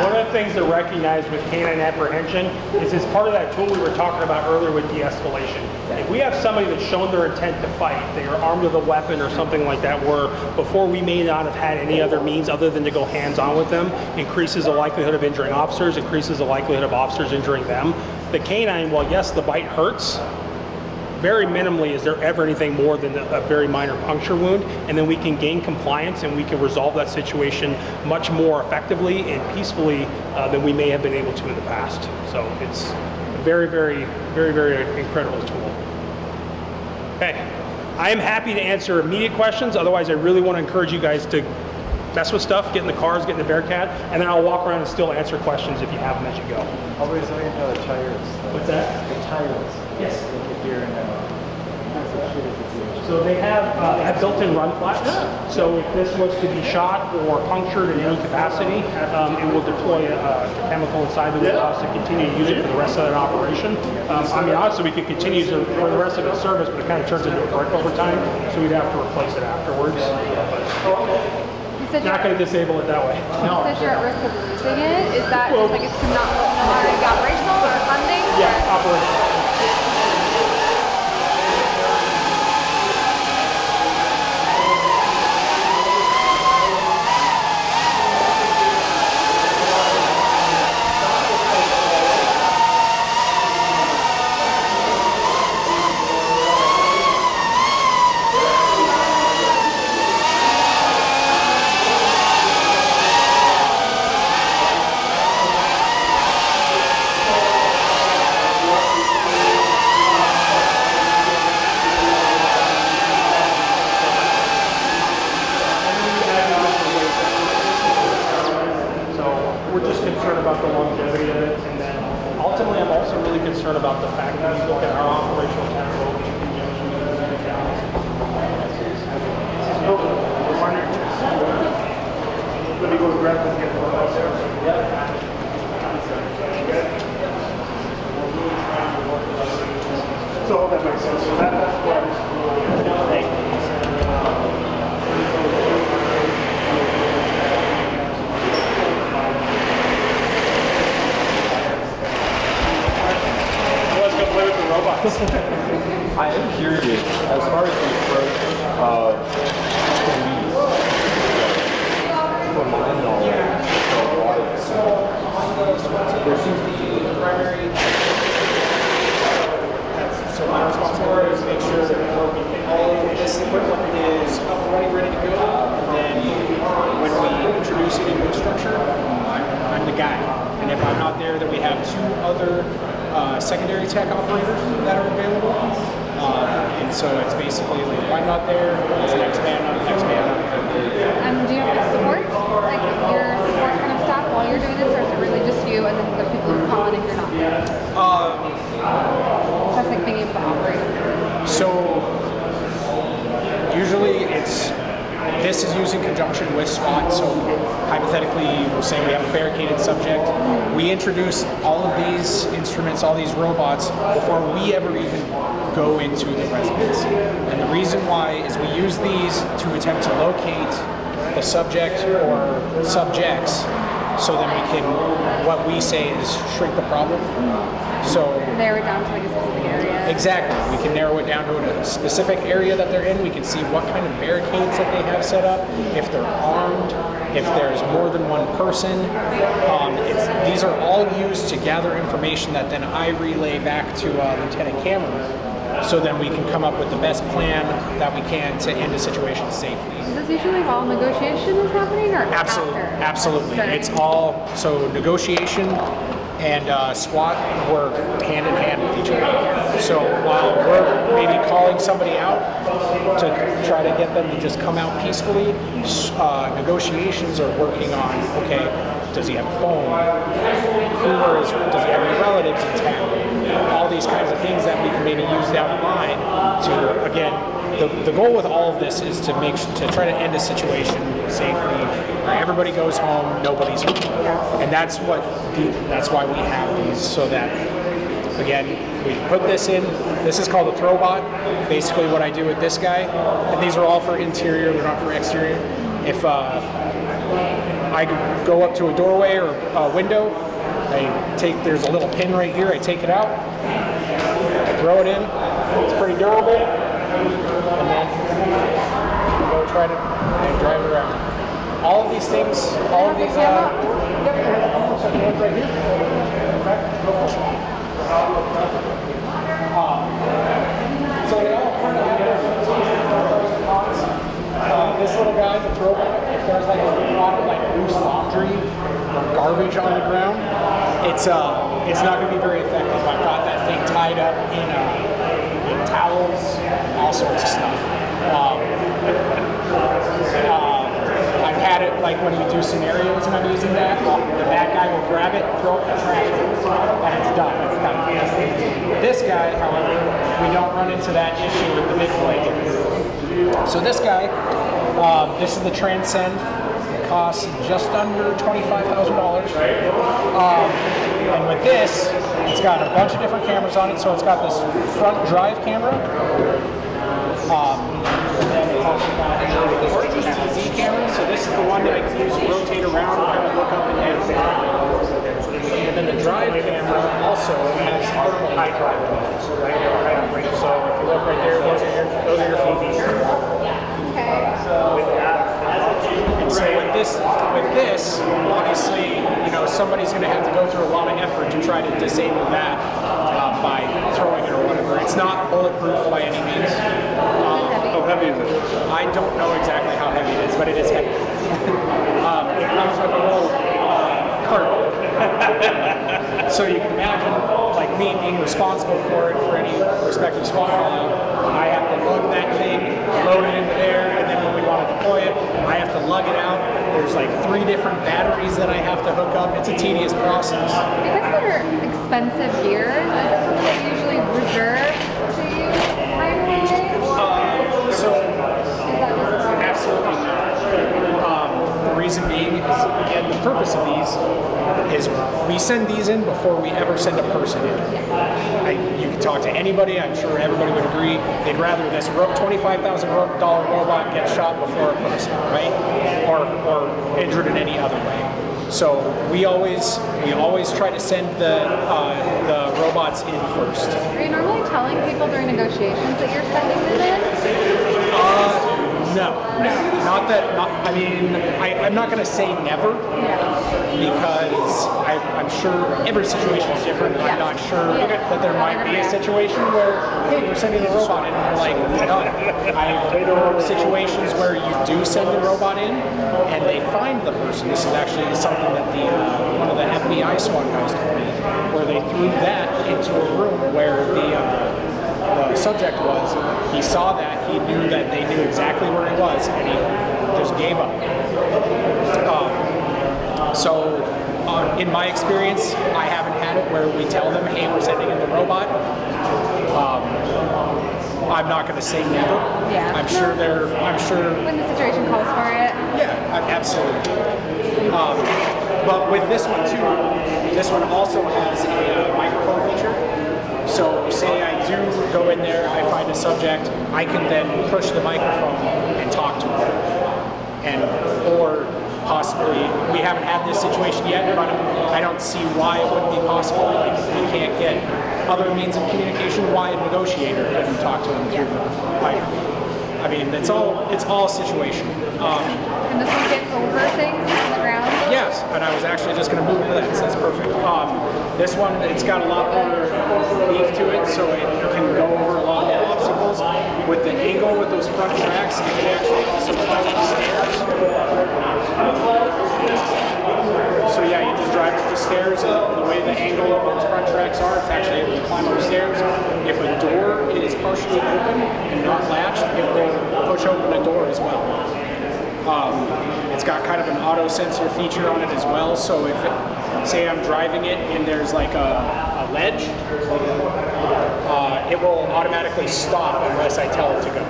One of the things to recognize with canine apprehension is it's part of that tool we were talking about earlier with de-escalation. If we have somebody that's shown their intent to fight, they are armed with a weapon or something like that, where before we may not have had any other means other than to go hands-on with them, increases the likelihood of injuring officers, increases the likelihood of officers injuring them. The canine, while yes, the bite hurts, very minimally is there ever anything more than a very minor puncture wound, and then we can gain compliance and we can resolve that situation much more effectively and peacefully than we may have been able to in the past. So it's a very, very, very, very incredible tool. Okay, I am happy to answer immediate questions. Otherwise, I really want to encourage you guys to mess with stuff, get in the cars, get in the Bearcat, and then I'll walk around and still answer questions if you have them as you go. How resilient are the tires? What's that? The tires. Yes. If you're in So they have built-in run flaps. So if this was to be shot or punctured in any capacity, it will deploy a chemical inside that will allow us to continue to use it for the rest of that operation. I mean, honestly, we could continue to for the rest of its service, but it kind of turns into a brick over time, so we'd have to replace it afterwards. But not going to disable it that way. No. You said you're at risk of losing it. Is that just like it's not operational or funding? Yeah, operational. About the fact that we look at our operational capability in conjunction with the counties. Let me go grab this again. So that makes sense. So that's what I am curious, as far as the approach of police, from my knowledge, there seems to be a primary. So my responsibility is to make sure that all of this equipment is up and running, ready to go. And then when we introduce it into a structure, I'm the guy. And if I'm not there, then we have two other secondary tech operators that are available. And so it's basically like, if I'm not there, it's next man up, next man up. And do you have support? Like your support kind of staff while you're doing this, or is it really just you and then the people who call in if you're not there? That's like being able to operate. So usually it's this is used in conjunction with SWAT. So hypothetically, we'll say we have a barricaded subject. We introduce all of these instruments, all these robots, before we ever even go into the residence. And the reason why is we use these to attempt to locate the subject or subjects, so then we can, what we say is shrink the problem. So narrow it down to like a specific area. Exactly. We can narrow it down to a specific area that they're in. We can see what kind of barricades that they have set up, if they're armed, if there's more than one person. These are all used to gather information that then I relay back to Lieutenant Cameron, so then we can come up with the best plan that we can to end a situation safely. Is this usually while negotiation is happening, or Absolutely, after? absolutely. During? It's all, so negotiation and SWAT work hand in hand with each other. So while we're maybe calling somebody out to try to get them to just come out peacefully, negotiations are working on, okay, does he have a phone? Does he have any relatives in town? All these kinds of things that we can maybe use down the line to, again, the goal with all of this is to try to end a situation safely, where everybody goes home, nobody's hurt. And that's why we have these, so that, again, we put this in. This is called a throwbot. Basically what I do with this guy, and these are all for interior, they're not for exterior. If I go up to a doorway or a window, there's a little pin right here, I take it out, I throw it in, it's pretty durable, and then I go try to drive it around. All of these things, all of these, right here. So they all kind of this little guy, the throwback, if there's like a lot of like loose laundry or garbage on the ground, it's not going to be very effective. I've got that thing tied up in towels, all sorts of stuff. I've had it like when we do scenarios and I'm using that, the bad guy will grab it, throw it in the trash, and it's done. It's kind of this guy, however, we don't run into that issue with the big blade. So this guy, this is the Transcend. It costs just under $25,000. And with this, it's got a bunch of different cameras on it. So it's got this front drive camera. And then it's also got a TV camera. So this is the one that I can use to rotate around and kind of look up and down. And then the drive camera also has thermal high drive modes, right? So if you look right there, those are your feet. And so with this, obviously, you know, somebody's going to have to go through a lot of effort to try to disable that by throwing it or whatever. It's not bulletproof by any means. How heavy is it? I don't know exactly how heavy it is, but it is heavy. It comes with a little cart. So you can imagine, like me being responsible for it for any respective SWAT call. I have to lug that thing, load it into there, and then when we want to deploy it, I have to lug it out. There's like 3 different batteries that I have to hook up. It's a tedious process. Because they're expensive gear, is it something that you usually reserve to use right away? Absolutely not. The reason being is, again, the purpose of these is we send these in before we ever send a person in. You can talk to anybody, I'm sure everybody would agree, they'd rather this $25,000 robot get shot before a person, right? Or injured in any other way. So we always try to send the robots in first. Are you normally telling people during negotiations that you're sending them in? No. I mean, I'm not going to say never, because I'm sure every situation is different. I'm not sure that there might be a situation where, hey, we're sending the robot in, and they're like, no. I've heard situations where you do send the robot in, and they find the person. This is actually something that one of the FBI SWAT guys told me, where they threw that into a room where the subject was. He saw that, he knew that they knew exactly where he was, and he just gave up. In my experience, I haven't had it where we tell them, hey, we're sending in the robot. I'm not going to say never. Yeah. I'm sure when the situation calls for it. Yeah, absolutely. But with this one too, this one also has a microphone feature. So say I do go in there, I find a subject, I can then push the microphone and talk to them. Or possibly, we haven't had this situation yet, but I don't see why it wouldn't be possible. Like if we can't get other means of communication, why a negotiator couldn't talk to them through the microphone. I mean, it's all situational. Can this one get over things on the ground? Yes, and I was actually just going to move to that, so that's perfect. This one, it's got a lot more beef to it, so it can go over a lot more obstacles. With the angle with those front tracks, it can actually also climb up the stairs. So yeah, you just drive up the stairs, and the way the angle of those front tracks are, it's actually able to climb upstairs. If a door is partially open and not latched, it will push open a door as well. It's got kind of an auto sensor feature on it as well, so if say I'm driving it and there's like a ledge, it will automatically stop unless I tell it to go.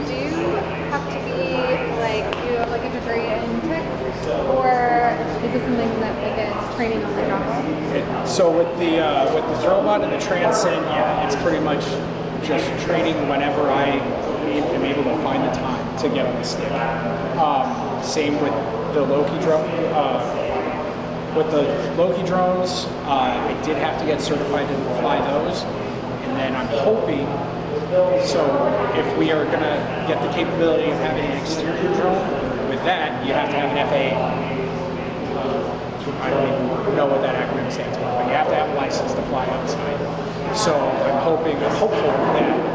Do you have to be like, do you have like a degree in tech, or is this something that like is training on the job? So with the Throwbot and the Transcend, yeah, it's pretty much just training whenever I am able to find the time to get on the stick. Same with the Loki drone. With the Loki drones, I did have to get certified to fly those, and then I'm hoping, so if we are going to get the capability of having an exterior drone, with that, you have to have an FAA. I don't even know what that acronym stands for, but you have to have a license to fly outside. So I'm hopeful that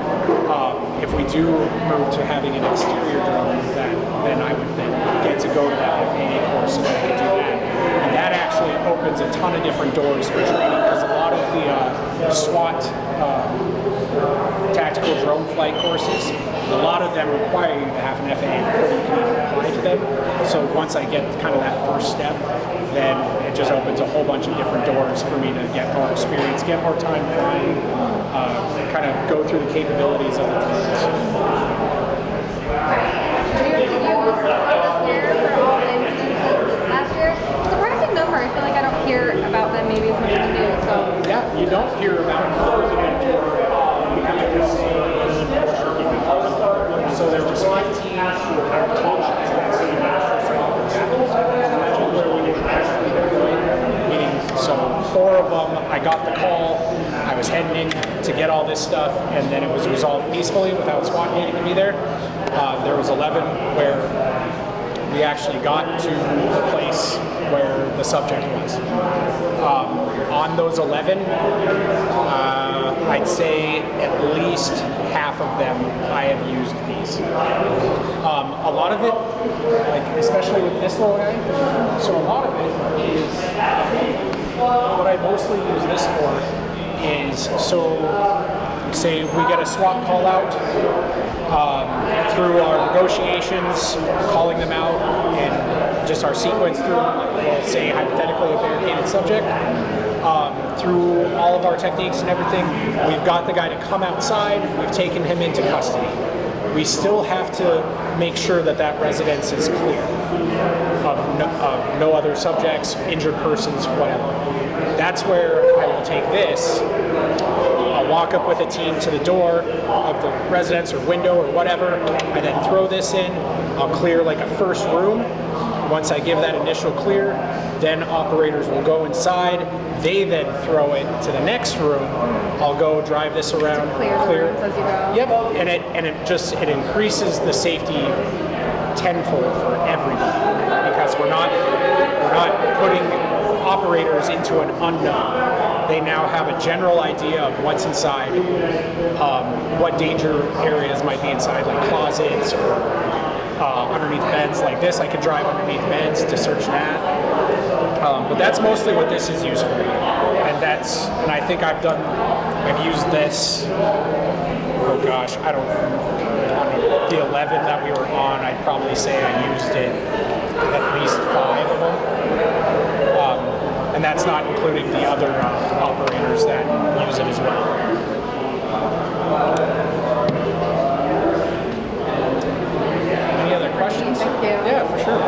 if we do move to having an exterior drone, then I would then get to go to that FAA course so that I could do that. And that actually opens a ton of different doors for training, because a lot of the SWAT tactical drone flight courses, a lot of them require you to have an FAA before you can even apply to them. So once I get kind of that first step, then it just opens a whole bunch of different doors for me to get more experience, get more time flying, kind of go through the capabilities of the drones. Last year, surprising number. I feel like I don't hear about them maybe as much as I do. So yeah, you don't hear about them. So there was 15 so 4 of them, I got the call, I was heading in to get all this stuff, and then it was resolved peacefully without SWAT needing to be there. There was 11 where we actually got to the place where the subject was. On those 11, I'd say at least half of them I have used these. A lot of it, like especially with this little guy, so a lot of it is, what I mostly use this for is, so say we get a SWAT call out, through our negotiations, calling them out, and just our sequence through, we'll say hypothetically a barricaded subject, through all of our techniques and everything, we've got the guy to come outside, we've taken him into custody. We still have to make sure that that residence is clear of no other subjects, injured persons, whatever. That's where I will take this, I'll walk up with a team to the door of the residence or window or whatever, and then throw this in. I'll clear like a first room. Once I give that initial clear, then operators will go inside. They then throw it to the next room. I'll go drive this around, clear. Yep, and it increases the safety tenfold for everybody, because we're not putting operators into an unknown. They now have a general idea of what's inside, what danger areas might be inside, like closets or underneath beds like this. I can drive underneath beds to search that. But that's mostly what this is used for. And I think I've used this, oh gosh, I don't know, on the 11 that we were on, I'd probably say I used it at least 5 of them. And that's not including the other operators that use it as well. Any other questions? Thank you. Yeah, for sure.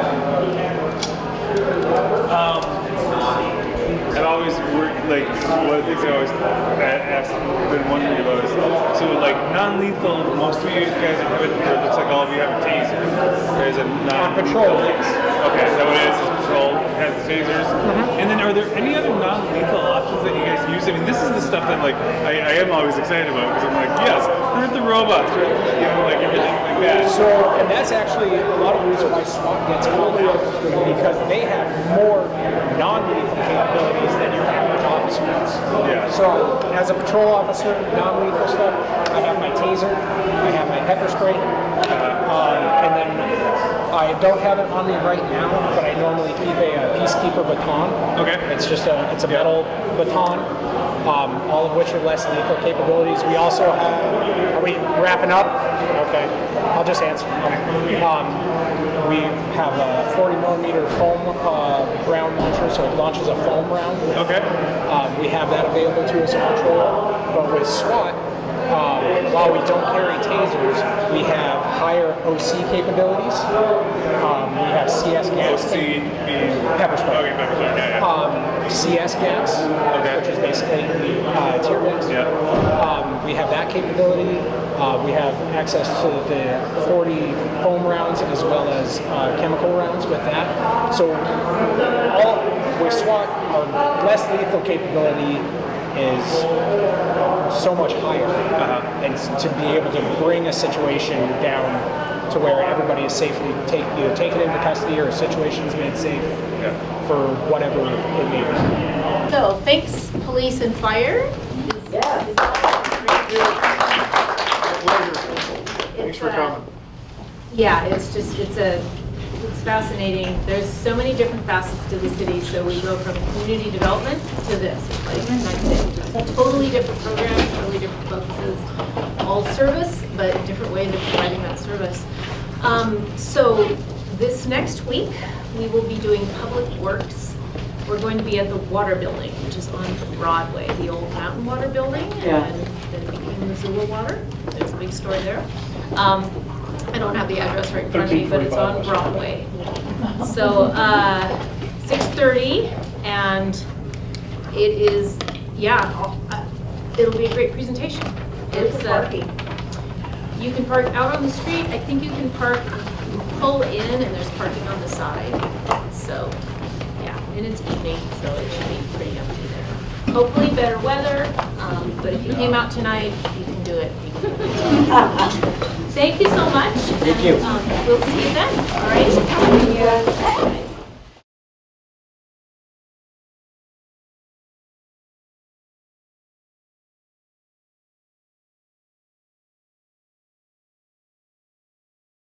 I've always worked, like, one of the things I always asked, been wondering about is, so like non-lethal, most of you guys are good for, it looks like all of you have a taser. There's a patrol. Okay, is that what it is? Is patrol has the tasers? And then are there any other non-lethal options that you guys use? I mean, this is the stuff that like, I am always excited about because I'm like, yes, hurt the robots, you know, like everything like that. So, and that's actually a lot of the reason why SWAT gets called out, because they have more non-lethal capabilities than your average officer does. Yeah. So, as a patrol officer, non-lethal stuff, I have my taser, I have my pepper spray, and then I don't have it on me right now, but I normally keep a peacekeeper baton. Okay. It's just it's a metal baton. All of which are less lethal capabilities. We also have, are we wrapping up? Okay, I'll just answer. We have a 40 millimeter foam round launcher, so it launches a foam round. Okay. We have that available to us in patrol, but with SWAT, while we don't carry tasers, we have higher OC capabilities. We have CS gas. OC being pepper spray. Okay, pepper spray. Yeah. CS gas, which is basically tear gas. Yeah. We have that capability. We have access to the 40 foam rounds as well as chemical rounds with that. So all with SWAT, our less lethal capability is so much higher, and to be able to bring a situation down to where everybody is safely either taken into custody or a situation is made safe for whatever it may be. So thanks, police and fire. Thanks for coming. Yeah, it's fascinating. There's so many different facets to the city, so we go from community development to this. It's like totally different programs, totally different focuses, all service, but different ways of providing that service. So this next week, we will be doing public works. We're going to be at the water building, which is on Broadway, the old Mountain Water building, and then became Missoula Water. There's a big store there. I don't have the address right in front of me, but it's on Broadway. So 6:30, and it is, it'll be a great presentation. It's parking. You can park out on the street. I think you can pull in, and there's parking on the side. So yeah, and it's evening, so it should be pretty empty there. Hopefully better weather, but if you came out tonight, you can do it. Thank you so much. Thank you. We'll see you then. All right. Thank you.